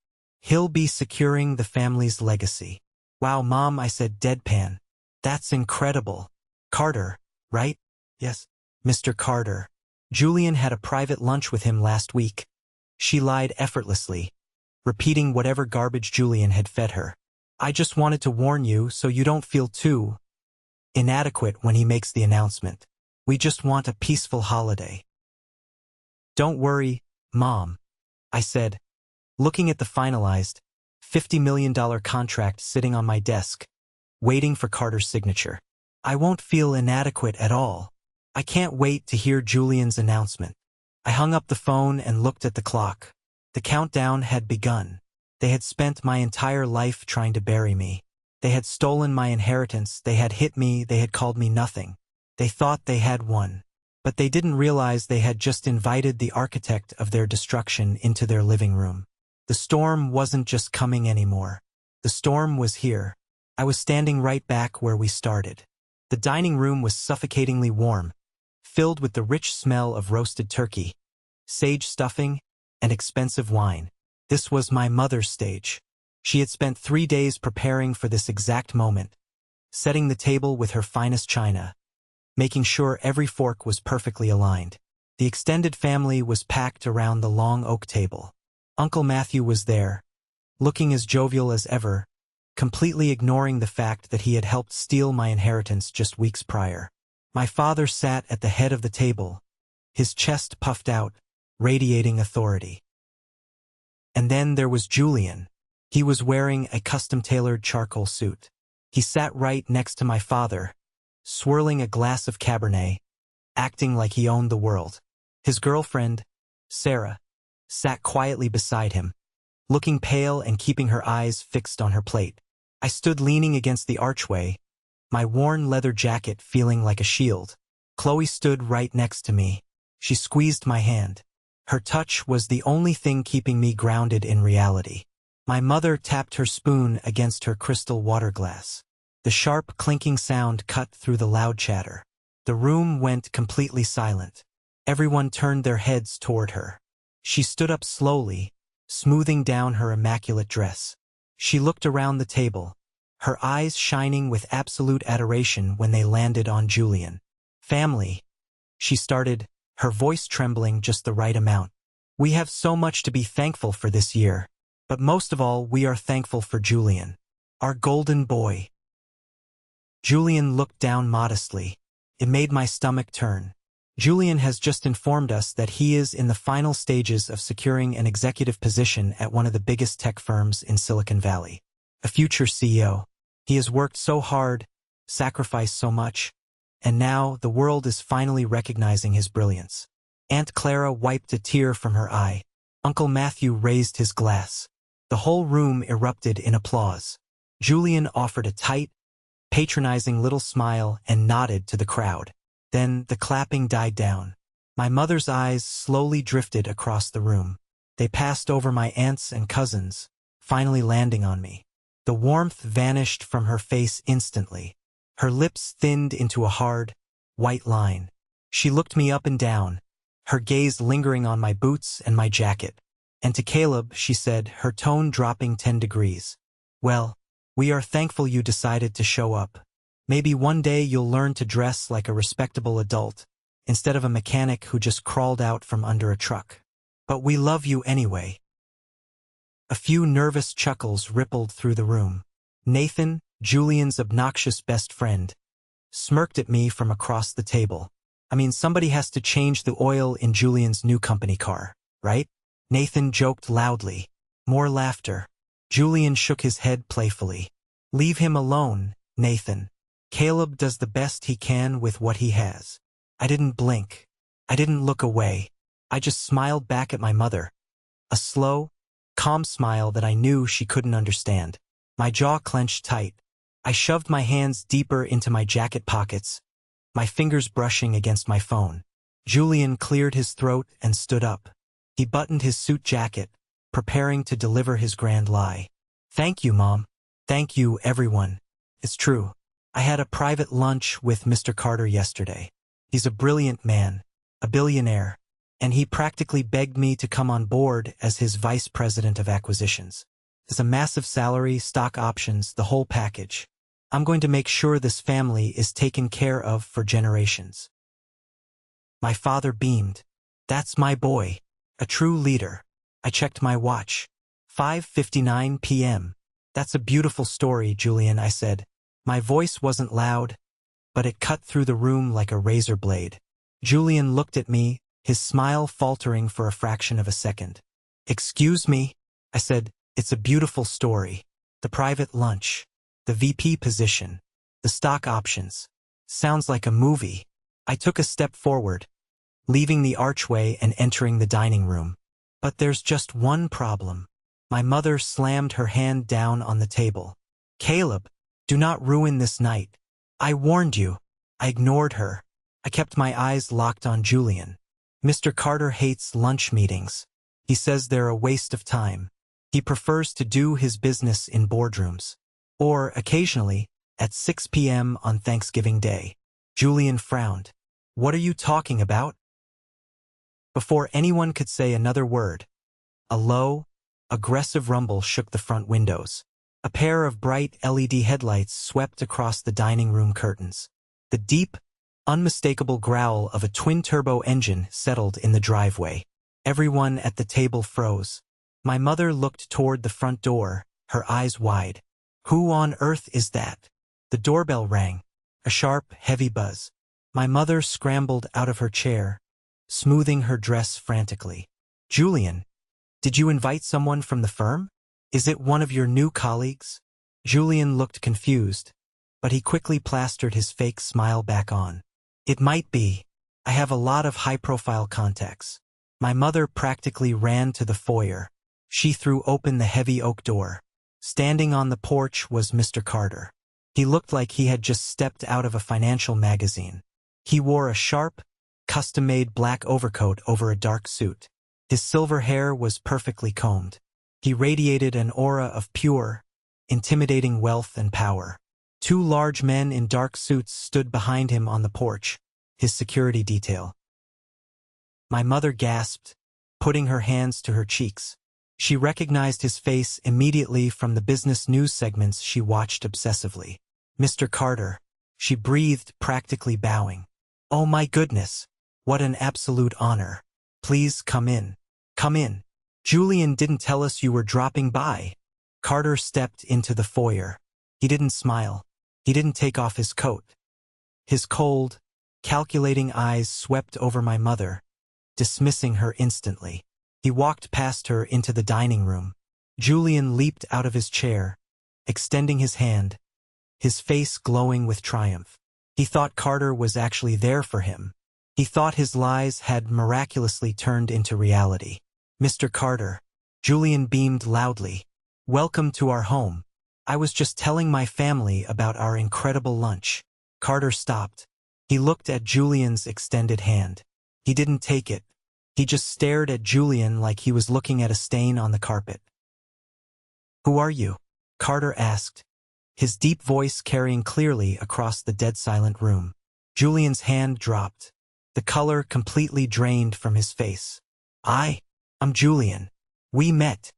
He'll be securing the family's legacy. Wow, Mom, I said deadpan. That's incredible. Carter, right? Yes, Mr. Carter. Julian had a private lunch with him last week. She lied effortlessly, repeating whatever garbage Julian had fed her. I just wanted to warn you so you don't feel too inadequate when he makes the announcement. We just want a peaceful holiday. Don't worry, Mom, I said, looking at the finalized $50 million contract sitting on my desk, waiting for Carter's signature. I won't feel inadequate at all. I can't wait to hear Julian's announcement. I hung up the phone and looked at the clock. The countdown had begun. They had spent my entire life trying to bury me. They had stolen my inheritance, they had hit me, they had called me nothing. They thought they had won. But they didn't realize they had just invited the architect of their destruction into their living room. The storm wasn't just coming anymore. The storm was here. I was standing right back where we started. The dining room was suffocatingly warm, filled with the rich smell of roasted turkey, sage stuffing, and expensive wine. This was my mother's stage. She had spent 3 days preparing for this exact moment, setting the table with her finest china, making sure every fork was perfectly aligned. The extended family was packed around the long oak table. Uncle Matthew was there, looking as jovial as ever, completely ignoring the fact that he had helped steal my inheritance just weeks prior. My father sat at the head of the table, his chest puffed out, radiating authority. And then there was Julian. He was wearing a custom-tailored charcoal suit. He sat right next to my father, swirling a glass of Cabernet, acting like he owned the world. His girlfriend, Sarah, sat quietly beside him, looking pale and keeping her eyes fixed on her plate. I stood leaning against the archway, my worn leather jacket feeling like a shield. Chloe stood right next to me. She squeezed my hand. Her touch was the only thing keeping me grounded in reality. My mother tapped her spoon against her crystal water glass. The sharp, clinking sound cut through the loud chatter. The room went completely silent. Everyone turned their heads toward her. She stood up slowly, smoothing down her immaculate dress. She looked around the table, her eyes shining with absolute adoration when they landed on Julian. "Family," she started, her voice trembling just the right amount. "We have so much to be thankful for this year. But most of all, we are thankful for Julian, our golden boy." Julian looked down modestly. It made my stomach turn. Julian has just informed us that he is in the final stages of securing an executive position at one of the biggest tech firms in Silicon Valley. A future CEO. He has worked so hard, sacrificed so much, and now the world is finally recognizing his brilliance. Aunt Clara wiped a tear from her eye. Uncle Matthew raised his glass. The whole room erupted in applause. Julian offered a tight, patronizing little smile and nodded to the crowd. Then the clapping died down. My mother's eyes slowly drifted across the room. They passed over my aunts and cousins, finally landing on me. The warmth vanished from her face instantly. Her lips thinned into a hard, white line. She looked me up and down, her gaze lingering on my boots and my jacket. And to Caleb, she said, her tone dropping 10 degrees. "Well, we are thankful you decided to show up. Maybe one day you'll learn to dress like a respectable adult, instead of a mechanic who just crawled out from under a truck. But we love you anyway." A few nervous chuckles rippled through the room. Nathan, Julian's obnoxious best friend, smirked at me from across the table. "I mean, somebody has to change the oil in Julian's new company car, right?" Nathan joked loudly. More laughter. Julian shook his head playfully. "Leave him alone, Nathan. Caleb does the best he can with what he has." I didn't blink. I didn't look away. I just smiled back at my mother. A slow, calm smile that I knew she couldn't understand. My jaw clenched tight. I shoved my hands deeper into my jacket pockets, my fingers brushing against my phone. Julian cleared his throat and stood up. He buttoned his suit jacket, preparing to deliver his grand lie. "Thank you, Mom. Thank you, everyone. It's true. I had a private lunch with Mr. Carter yesterday. He's a brilliant man, a billionaire, and he practically begged me to come on board as his vice president of acquisitions. It's a massive salary, stock options, the whole package. I'm going to make sure this family is taken care of for generations." My father beamed. "That's my boy. A true leader." I checked my watch. 5:59 p.m. "That's a beautiful story, Julian," I said. My voice wasn't loud, but it cut through the room like a razor blade. Julian looked at me, his smile faltering for a fraction of a second. "Excuse me?" I said. "It's a beautiful story. The private lunch, the VP position, the stock options. Sounds like a movie." I took a step forward, leaving the archway and entering the dining room. But there's just one problem. My mother slammed her hand down on the table. Caleb, do not ruin this night. I warned you. I ignored her. I kept my eyes locked on Julian. Mr. Carter hates lunch meetings. He says they're a waste of time. He prefers to do his business in boardrooms. Or, occasionally, at 6 p.m. on Thanksgiving Day. Julian frowned. What are you talking about? Before anyone could say another word, a low, aggressive rumble shook the front windows. A pair of bright LED headlights swept across the dining room curtains. The deep, unmistakable growl of a twin-turbo engine settled in the driveway. Everyone at the table froze. My mother looked toward the front door, her eyes wide. Who on earth is that? The doorbell rang. A sharp, heavy buzz. My mother scrambled out of her chair, smoothing her dress frantically. Julian, did you invite someone from the firm? Is it one of your new colleagues? Julian looked confused, but he quickly plastered his fake smile back on. It might be. I have a lot of high-profile contacts. My mother practically ran to the foyer. She threw open the heavy oak door. Standing on the porch was Mr. Carter. He looked like he had just stepped out of a financial magazine. He wore a sharp, custom-made black overcoat over a dark suit. His silver hair was perfectly combed. He radiated an aura of pure, intimidating wealth and power. Two large men in dark suits stood behind him on the porch, his security detail. My mother gasped, putting her hands to her cheeks. She recognized his face immediately from the business news segments she watched obsessively. Mr. Carter, she breathed, practically bowing. Oh my goodness, what an absolute honor. Please come in. Come in. Julian didn't tell us you were dropping by. Carter stepped into the foyer. He didn't smile. He didn't take off his coat. His cold, calculating eyes swept over my mother, dismissing her instantly. He walked past her into the dining room. Julian leaped out of his chair, extending his hand, his face glowing with triumph. He thought Carter was actually there for him. He thought his lies had miraculously turned into reality. Mr. Carter, Julian beamed loudly. Welcome to our home. I was just telling my family about our incredible lunch. Carter stopped. He looked at Julian's extended hand. He didn't take it. He just stared at Julian like he was looking at a stain on the carpet. Who are you? Carter asked, his deep voice carrying clearly across the dead-silent room. Julian's hand dropped. The color completely drained from his face. I'm Julian. We met.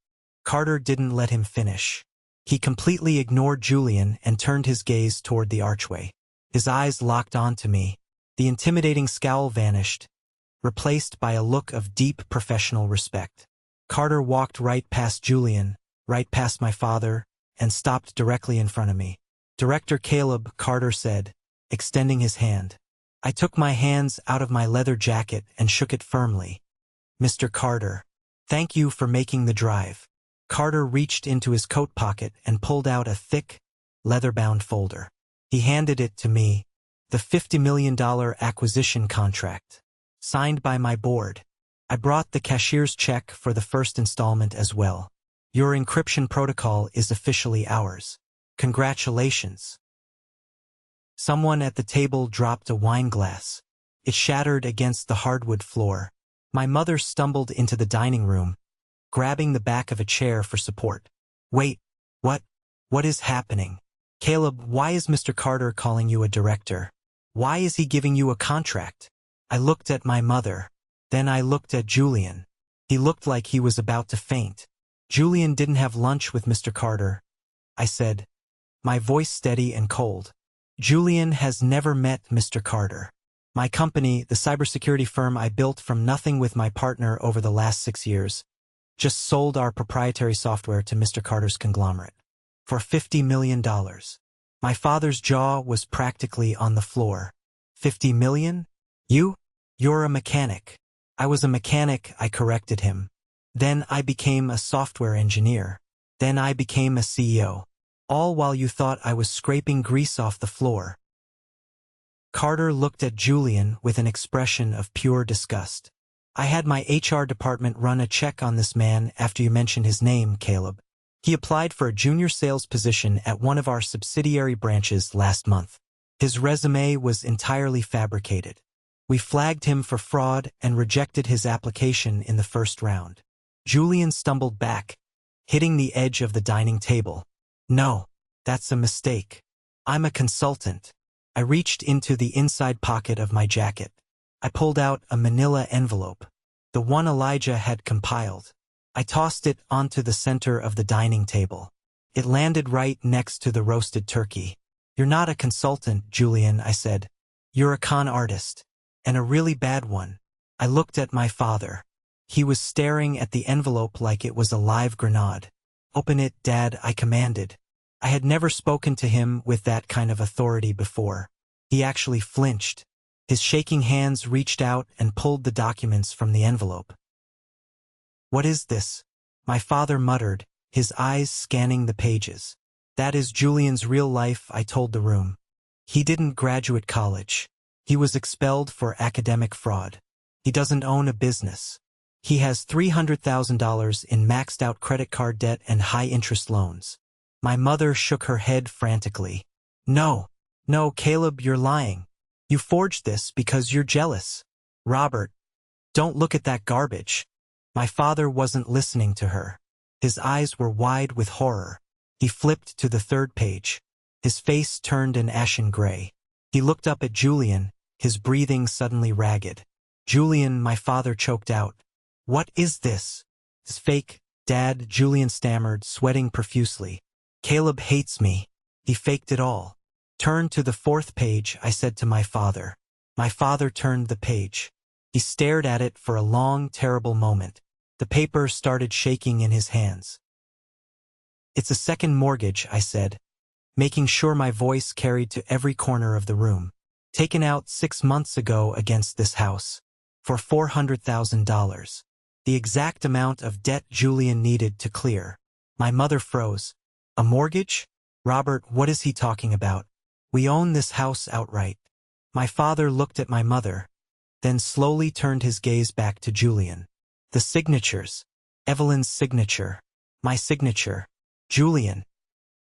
Carter didn't let him finish. He completely ignored Julian and turned his gaze toward the archway. His eyes locked onto me. The intimidating scowl vanished, replaced by a look of deep professional respect. Carter walked right past Julian, right past my father, and stopped directly in front of me. Director Caleb, Carter said, extending his hand. I took my hands out of my leather jacket and shook it firmly. Mr. Carter, thank you for making the drive. Carter reached into his coat pocket and pulled out a thick, leather-bound folder. He handed it to me, the $50 million acquisition contract, signed by my board. I brought the cashier's check for the first installment as well. Your encryption protocol is officially ours. Congratulations. Someone at the table dropped a wine glass. It shattered against the hardwood floor. My mother stumbled into the dining room, grabbing the back of a chair for support. Wait, what is happening? Caleb, why is Mr. Carter calling you a director? Why is he giving you a contract? I looked at my mother. Then I looked at Julian. He looked like he was about to faint. Julian didn't have lunch with Mr. Carter, I said, my voice steady and cold. Julian has never met Mr. Carter. My company, the cybersecurity firm I built from nothing with my partner over the last 6 years, just sold our proprietary software to Mr. Carter's conglomerate for $50 million. My father's jaw was practically on the floor. 50 million? You're a mechanic. I was a mechanic, I corrected him. Then I became a software engineer. Then I became a CEO. All while you thought I was scraping grease off the floor. Carter looked at Julian with an expression of pure disgust. I had my HR department run a check on this man after you mentioned his name, Caleb. He applied for a junior sales position at one of our subsidiary branches last month. His resume was entirely fabricated. We flagged him for fraud and rejected his application in the first round. Julian stumbled back, hitting the edge of the dining table. No, that's a mistake. I'm a consultant. I reached into the inside pocket of my jacket. I pulled out a manila envelope, the one Elijah had compiled. I tossed it onto the center of the dining table. It landed right next to the roasted turkey. You're not a consultant, Julian, I said. You're a con artist. And a really bad one. I looked at my father. He was staring at the envelope like it was a live grenade. Open it, Dad, I commanded. I had never spoken to him with that kind of authority before. He actually flinched. His shaking hands reached out and pulled the documents from the envelope. What is this? My father muttered, his eyes scanning the pages. That is Julian's real life, I told the room. He didn't graduate college. He was expelled for academic fraud. He doesn't own a business. He has $300,000 in maxed-out credit card debt and high-interest loans. My mother shook her head frantically. No, Caleb, you're lying. You forged this because you're jealous. Robert, don't look at that garbage. My father wasn't listening to her. His eyes were wide with horror. He flipped to the third page. His face turned an ashen gray. He looked up at Julian, his breathing suddenly ragged. Julian, my father choked out. What is this? It's fake, Dad, Julian stammered, sweating profusely. Caleb hates me. He faked it all. Turn to the fourth page, I said to my father. My father turned the page. He stared at it for a long, terrible moment. The paper started shaking in his hands. It's a second mortgage, I said, making sure my voice carried to every corner of the room. Taken out 6 months ago against this house. For $400,000. The exact amount of debt Julian needed to clear. My mother froze. A mortgage? Robert, what is he talking about? We own this house outright. My father looked at my mother, then slowly turned his gaze back to Julian. The signatures. Evelyn's signature. My signature. Julian.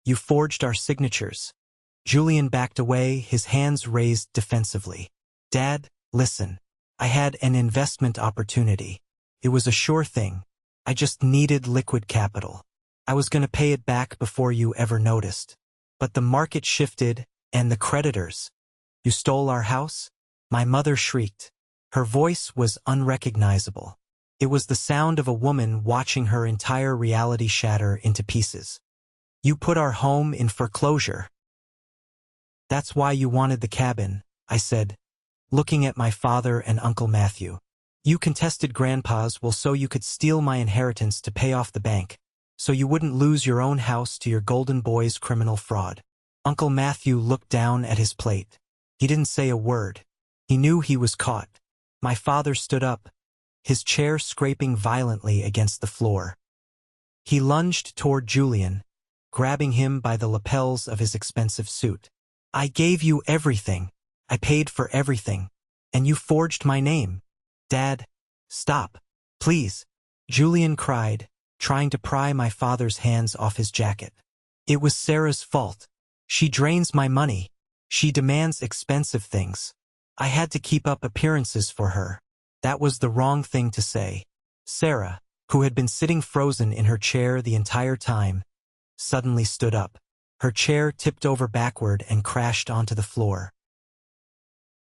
You forged our signatures. Julian backed away, his hands raised defensively. Dad, listen. I had an investment opportunity. It was a sure thing. I just needed liquid capital. I was going to pay it back before you ever noticed. But the market shifted, and the creditors. You stole our house? My mother shrieked. Her voice was unrecognizable. It was the sound of a woman watching her entire reality shatter into pieces. You put our home in foreclosure. That's why you wanted the cabin, I said, looking at my father and Uncle Matthew. You contested Grandpa's will so you could steal my inheritance to pay off the bank, so you wouldn't lose your own house to your golden boy's criminal fraud. Uncle Matthew looked down at his plate. He didn't say a word. He knew he was caught. My father stood up, his chair scraping violently against the floor. He lunged toward Julian, grabbing him by the lapels of his expensive suit. I gave you everything. I paid for everything. And you forged my name. Dad, stop. Please. Julian cried, trying to pry my father's hands off his jacket. It was Sarah's fault. She drains my money. She demands expensive things. I had to keep up appearances for her. That was the wrong thing to say. Sarah, who had been sitting frozen in her chair the entire time, suddenly stood up. Her chair tipped over backward and crashed onto the floor.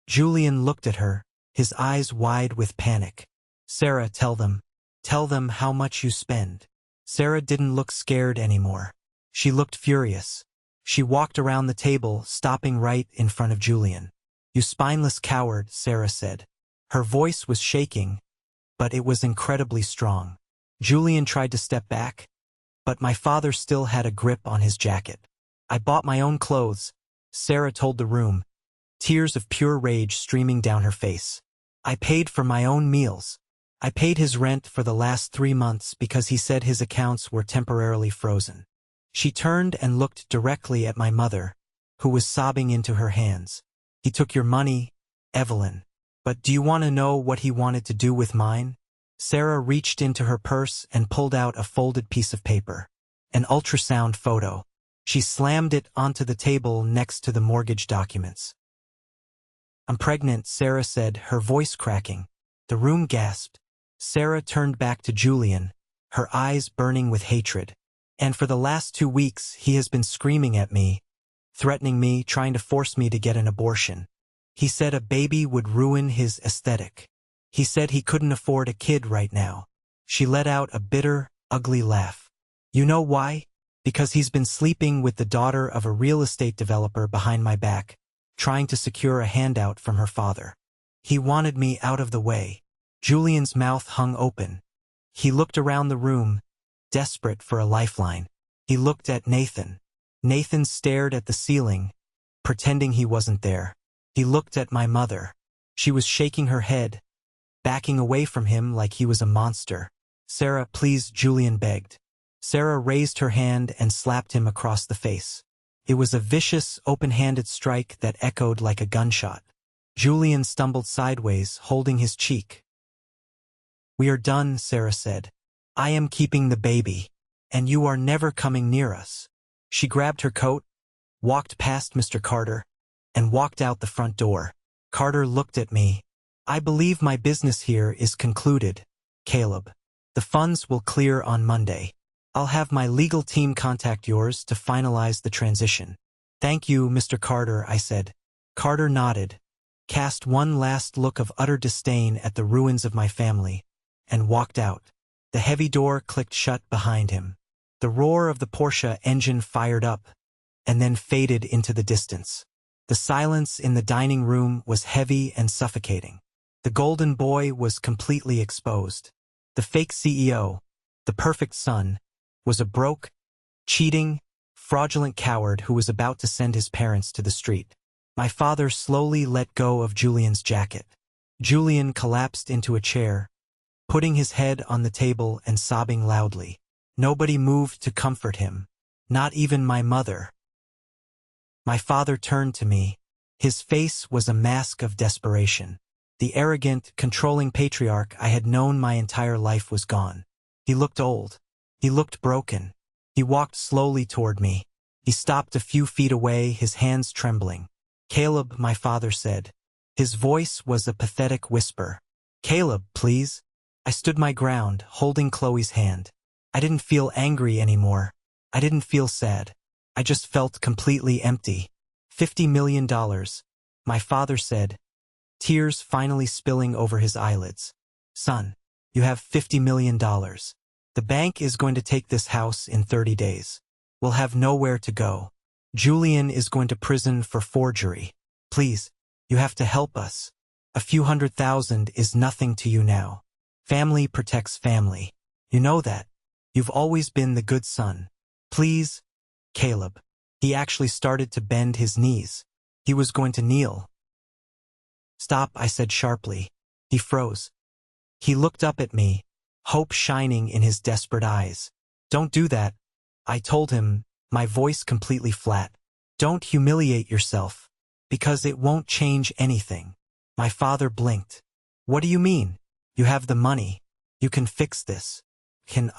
Julian looked at her, his eyes wide with panic. Sarah, tell them how much you spend. Sarah didn't look scared anymore. She looked furious. She walked around the table, stopping right in front of Julian. You spineless coward, Sarah said. Her voice was shaking, but it was incredibly strong. Julian tried to step back, but my father still had a grip on his jacket. I bought my own clothes, Sarah told the room, tears of pure rage streaming down her face. I paid for my own meals. I paid his rent for the last 3 months because he said his accounts were temporarily frozen. She turned and looked directly at my mother, who was sobbing into her hands. He took your money, Evelyn. But do you want to know what he wanted to do with mine? Sarah reached into her purse and pulled out a folded piece of paper. An ultrasound photo. She slammed it onto the table next to the mortgage documents. "I'm pregnant," Sarah said, her voice cracking. The room gasped. Sarah turned back to Julian, her eyes burning with hatred. "And for the last 2 weeks, he has been screaming at me, threatening me, trying to force me to get an abortion. He said a baby would ruin his aesthetic. He said he couldn't afford a kid right now." She let out a bitter, ugly laugh. "You know why? Because he's been sleeping with the daughter of a real estate developer behind my back, trying to secure a handout from her father. He wanted me out of the way." Julian's mouth hung open. He looked around the room, desperate for a lifeline. He looked at Nathan. Nathan stared at the ceiling, pretending he wasn't there. He looked at my mother. She was shaking her head, backing away from him like he was a monster. "Sarah, please," Julian begged. Sarah raised her hand and slapped him across the face. It was a vicious, open-handed strike that echoed like a gunshot. Julian stumbled sideways, holding his cheek. "We are done," Sarah said. "I am keeping the baby, and you are never coming near us." She grabbed her coat, walked past Mr. Carter, and walked out the front door. Carter looked at me. "I believe my business here is concluded, Caleb. The funds will clear on Monday. I'll have my legal team contact yours to finalize the transition." "Thank you, Mr. Carter," I said. Carter nodded, cast one last look of utter disdain at the ruins of my family, and walked out. The heavy door clicked shut behind him. The roar of the Porsche engine fired up, and then faded into the distance. The silence in the dining room was heavy and suffocating. The golden boy was completely exposed. The fake CEO, the perfect son, was a broke, cheating, fraudulent coward who was about to send his parents to the street. My father slowly let go of Julian's jacket. Julian collapsed into a chair, putting his head on the table and sobbing loudly. Nobody moved to comfort him, not even my mother. My father turned to me. His face was a mask of desperation. The arrogant, controlling patriarch I had known my entire life was gone. He looked old. He looked broken. He walked slowly toward me. He stopped a few feet away, his hands trembling. "Caleb," my father said. His voice was a pathetic whisper. "Caleb, please." I stood my ground, holding Chloe's hand. I didn't feel angry anymore. I didn't feel sad. I just felt completely empty. $50 million, my father said, tears finally spilling over his eyelids. "Son, you have $50 million. The bank is going to take this house in 30 days. We'll have nowhere to go. Julian is going to prison for forgery. Please, you have to help us. A few $100,000 is nothing to you now. Family protects family. You know that. You've always been the good son. Please, Caleb." He actually started to bend his knees. He was going to kneel. "Stop," I said sharply. He froze. He looked up at me, hope shining in his desperate eyes. "Don't do that," I told him, my voice completely flat. "Don't humiliate yourself, because it won't change anything." My father blinked. "What do you mean? You have the money. You can fix this."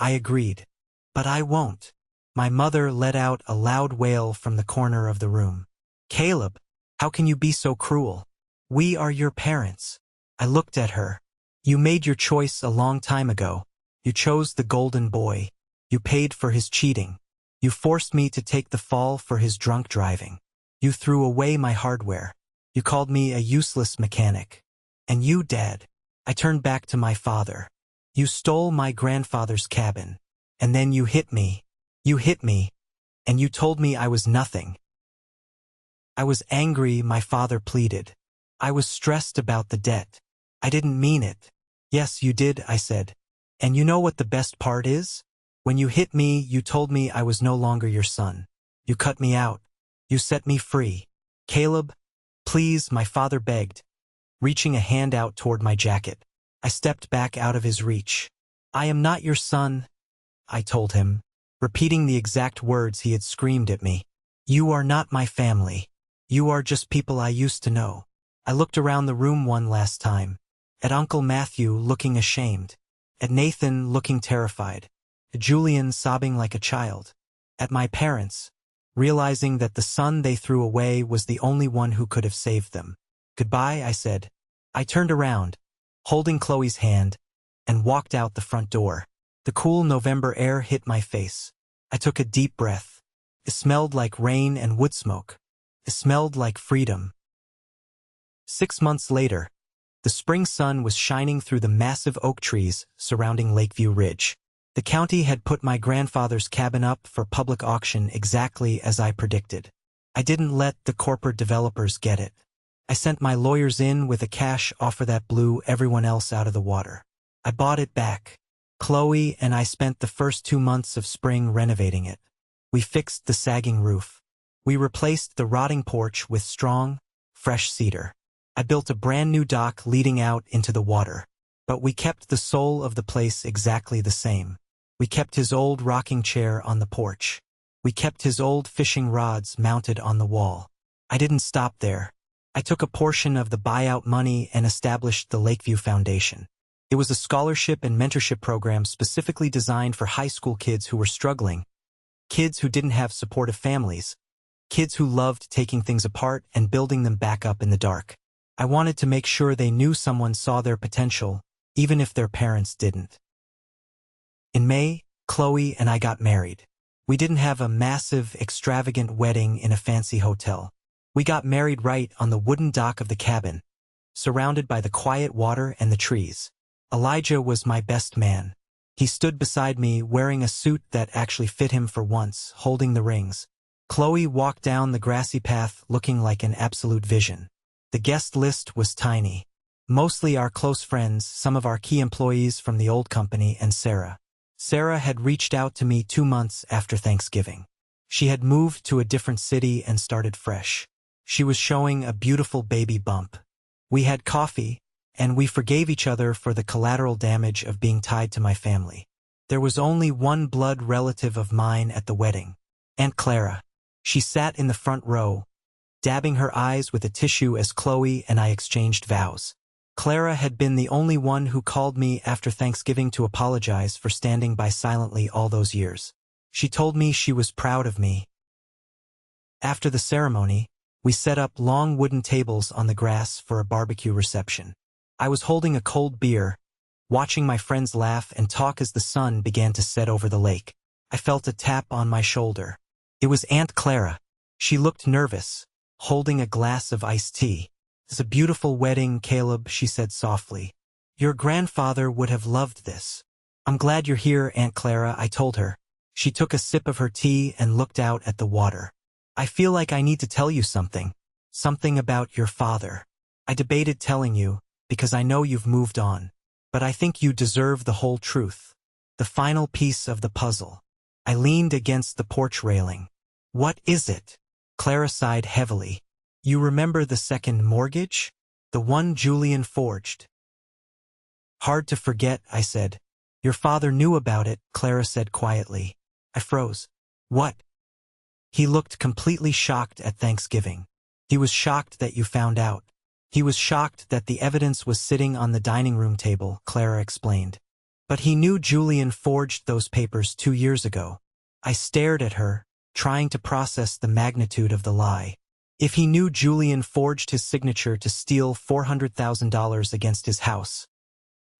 I agreed. "But I won't." My mother let out a loud wail from the corner of the room. "Caleb, how can you be so cruel? We are your parents." I looked at her. "You made your choice a long time ago. You chose the golden boy. You paid for his cheating. You forced me to take the fall for his drunk driving. You threw away my hardware. You called me a useless mechanic. And you, Dad," I turned back to my father, "you stole my grandfather's cabin. And then you hit me. You hit me. And you told me I was nothing." I was angry, my father pleaded. "I was stressed about the debt. I didn't mean it." "Yes, you did," I said. "And you know what the best part is? When you hit me, you told me I was no longer your son. You cut me out. You set me free. Caleb, please," my father begged, reaching a hand out toward my jacket. I stepped back out of his reach. "I am not your son," I told him, repeating the exact words he had screamed at me. "You are not my family. You are just people I used to know. I looked around the room one last time. At Uncle Matthew looking ashamed. At Nathan looking terrified. At Julian sobbing like a child. At my parents, realizing that the son they threw away was the only one who could have saved them. Goodbye, I said. I turned around, holding Chloe's hand, and walked out the front door. The cool November air hit my face. I took a deep breath. It smelled like rain and wood smoke. It smelled like freedom. 6 months later, the spring sun was shining through the massive oak trees surrounding Lakeview Ridge. The county had put my grandfather's cabin up for public auction exactly as I predicted. I didn't let the corporate developers get it. I sent my lawyers in with a cash offer that blew everyone else out of the water. I bought it back. Chloe and I spent the first 2 months of spring renovating it. We fixed the sagging roof. We replaced the rotting porch with strong, fresh cedar. I built a brand new dock leading out into the water. But we kept the soul of the place exactly the same. We kept his old rocking chair on the porch. We kept his old fishing rods mounted on the wall. I didn't stop there. I took a portion of the buyout money and established the Lakeview Foundation. It was a scholarship and mentorship program specifically designed for high school kids who were struggling, kids who didn't have supportive families, kids who loved taking things apart and building them back up in the dark. I wanted to make sure they knew someone saw their potential, even if their parents didn't. In May, Chloe and I got married. We didn't have a massive, extravagant wedding in a fancy hotel. We got married right on the wooden dock of the cabin, surrounded by the quiet water and the trees. Elijah was my best man. He stood beside me wearing a suit that actually fit him for once, holding the rings. Chloe walked down the grassy path looking like an absolute vision. The guest list was tiny. Mostly our close friends, some of our key employees from the old company, and Sarah. Sarah had reached out to me 2 months after Thanksgiving. She had moved to a different city and started fresh. She was showing a beautiful baby bump. We had coffee, and we forgave each other for the collateral damage of being tied to my family. There was only one blood relative of mine at the wedding, Aunt Clara. She sat in the front row, dabbing her eyes with a tissue as Chloe and I exchanged vows. Clara had been the only one who called me after Thanksgiving to apologize for standing by silently all those years. She told me she was proud of me. After the ceremony, we set up long wooden tables on the grass for a barbecue reception. I was holding a cold beer, watching my friends laugh and talk as the sun began to set over the lake. I felt a tap on my shoulder. It was Aunt Clara. She looked nervous, holding a glass of iced tea. "It's a beautiful wedding, Caleb," she said softly. "Your grandfather would have loved this." "I'm glad you're here, Aunt Clara," I told her. She took a sip of her tea and looked out at the water. "I feel like I need to tell you something. Something about your father. I debated telling you, because I know you've moved on. But I think you deserve the whole truth. The final piece of the puzzle." I leaned against the porch railing. "What is it?" Clara sighed heavily. "You remember the second mortgage? The one Julian forged?" "Hard to forget," I said. "Your father knew about it," Clara said quietly. I froze. "What?" "He looked completely shocked at Thanksgiving. He was shocked that you found out. He was shocked that the evidence was sitting on the dining room table," Clara explained. "But he knew Julian forged those papers 2 years ago." I stared at her, trying to process the magnitude of the lie. If he knew Julian forged his signature to steal $400,000 against his house,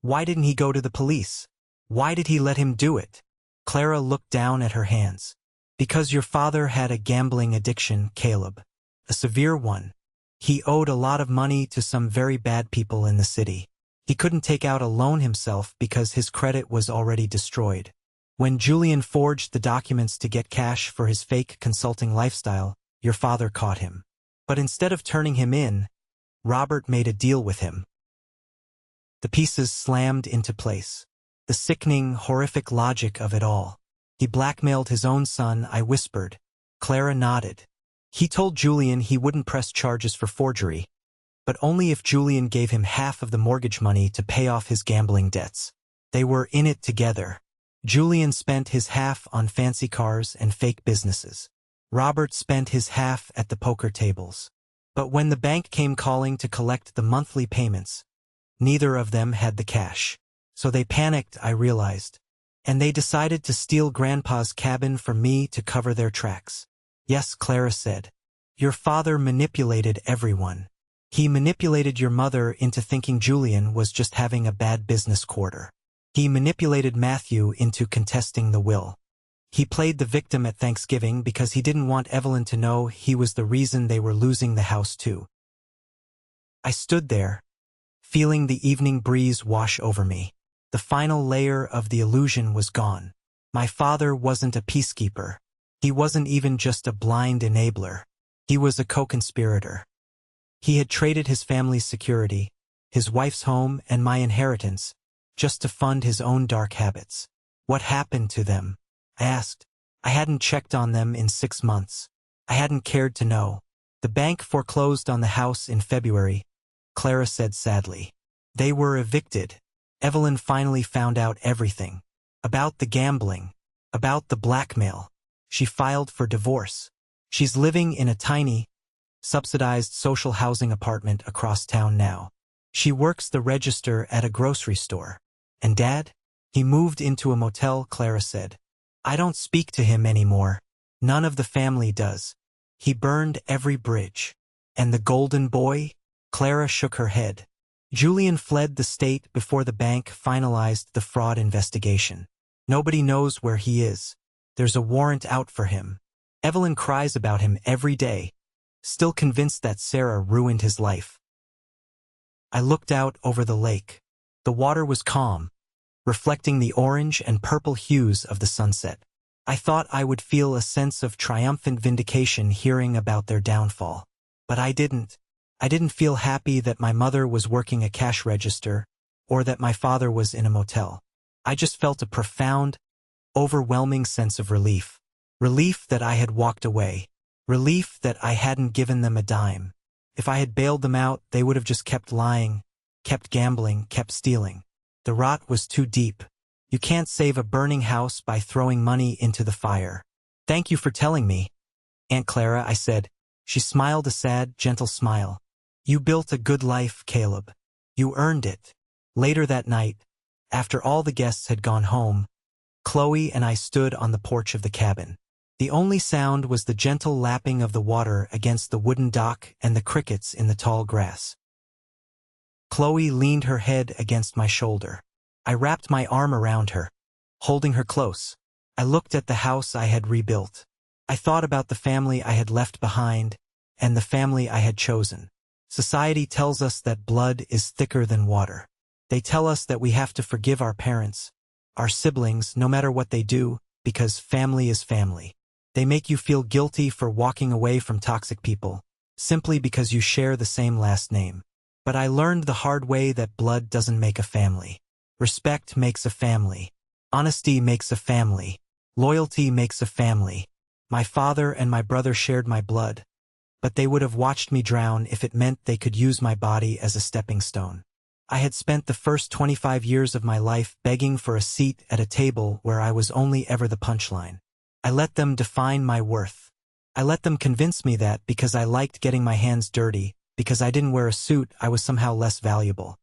why didn't he go to the police? Why did he let him do it? Clara looked down at her hands. "Because your father had a gambling addiction, Caleb. A severe one. He owed a lot of money to some very bad people in the city. He couldn't take out a loan himself because his credit was already destroyed. When Julian forged the documents to get cash for his fake consulting lifestyle, your father caught him. But instead of turning him in, Robert made a deal with him." The pieces slammed into place. The sickening, horrific logic of it all. "He blackmailed his own son," I whispered. Clara nodded. "He told Julian he wouldn't press charges for forgery, but only if Julian gave him half of the mortgage money to pay off his gambling debts. They were in it together. Julian spent his half on fancy cars and fake businesses. Robert spent his half at the poker tables. But when the bank came calling to collect the monthly payments, neither of them had the cash. So they panicked, I realized. And they decided to steal Grandpa's cabin from me to cover their tracks. Yes, Clara said. Your father manipulated everyone. He manipulated your mother into thinking Julian was just having a bad business quarter. He manipulated Matthew into contesting the will. He played the victim at Thanksgiving because he didn't want Evelyn to know he was the reason they were losing the house too. I stood there, feeling the evening breeze wash over me. The final layer of the illusion was gone. My father wasn't a peacekeeper. He wasn't even just a blind enabler. He was a co-conspirator. He had traded his family's security, his wife's home, and my inheritance, just to fund his own dark habits. What happened to them? I asked. I hadn't checked on them in 6 months. I hadn't cared to know. The bank foreclosed on the house in February, Clara said sadly. They were evicted. Evelyn finally found out everything. About the gambling. About the blackmail. She filed for divorce. She's living in a tiny, subsidized social housing apartment across town now. She works the register at a grocery store. And Dad? He moved into a motel, Clara said. I don't speak to him anymore. None of the family does. He burned every bridge. And the golden boy? Clara shook her head. Julian fled the state before the bank finalized the fraud investigation. Nobody knows where he is. There's a warrant out for him. Evelyn cries about him every day, still convinced that Sarah ruined his life. I looked out over the lake. The water was calm, reflecting the orange and purple hues of the sunset. I thought I would feel a sense of triumphant vindication hearing about their downfall. But I didn't. I didn't feel happy that my mother was working a cash register or that my father was in a motel. I just felt a profound, overwhelming sense of relief. Relief that I had walked away. Relief that I hadn't given them a dime. If I had bailed them out, they would have just kept lying, kept gambling, kept stealing. The rot was too deep. You can't save a burning house by throwing money into the fire. Thank you for telling me, Aunt Clara, I said. She smiled a sad, gentle smile. You built a good life, Caleb. You earned it. Later that night, after all the guests had gone home, Chloe and I stood on the porch of the cabin. The only sound was the gentle lapping of the water against the wooden dock and the crickets in the tall grass. Chloe leaned her head against my shoulder. I wrapped my arm around her, holding her close. I looked at the house I had rebuilt. I thought about the family I had left behind and the family I had chosen. Society tells us that blood is thicker than water. They tell us that we have to forgive our parents, our siblings, no matter what they do, because family is family. They make you feel guilty for walking away from toxic people, simply because you share the same last name. But I learned the hard way that blood doesn't make a family. Respect makes a family. Honesty makes a family. Loyalty makes a family. My father and my brother shared my blood, but they would have watched me drown if it meant they could use my body as a stepping stone. I had spent the first 25 years of my life begging for a seat at a table where I was only ever the punchline. I let them define my worth. I let them convince me that because I liked getting my hands dirty, because I didn't wear a suit, I was somehow less valuable.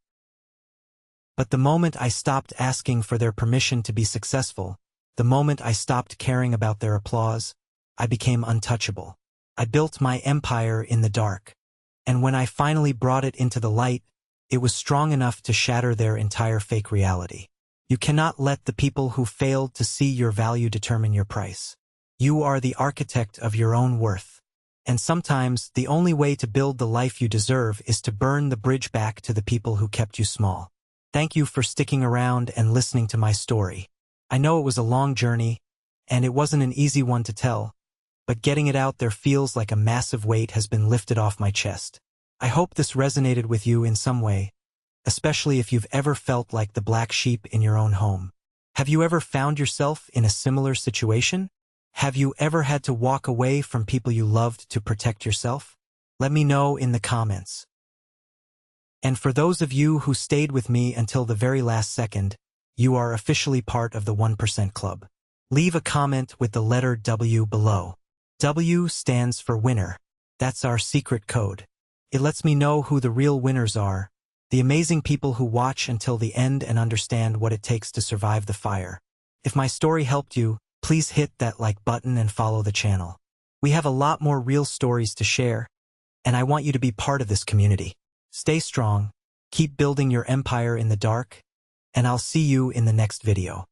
But the moment I stopped asking for their permission to be successful, the moment I stopped caring about their applause, I became untouchable. I built my empire in the dark. And when I finally brought it into the light, it was strong enough to shatter their entire fake reality. You cannot let the people who failed to see your value determine your price. You are the architect of your own worth. And sometimes, the only way to build the life you deserve is to burn the bridge back to the people who kept you small. Thank you for sticking around and listening to my story. I know it was a long journey, and it wasn't an easy one to tell, but getting it out there feels like a massive weight has been lifted off my chest. I hope this resonated with you in some way, especially if you've ever felt like the black sheep in your own home. Have you ever found yourself in a similar situation? Have you ever had to walk away from people you loved to protect yourself? Let me know in the comments. And for those of you who stayed with me until the very last second, you are officially part of the 1% Club. Leave a comment with the letter W below. W stands for winner. That's our secret code. It lets me know who the real winners are, the amazing people who watch until the end and understand what it takes to survive the fire. If my story helped you, please hit that like button and follow the channel. We have a lot more real stories to share, and I want you to be part of this community. Stay strong, keep building your empire in the dark, and I'll see you in the next video.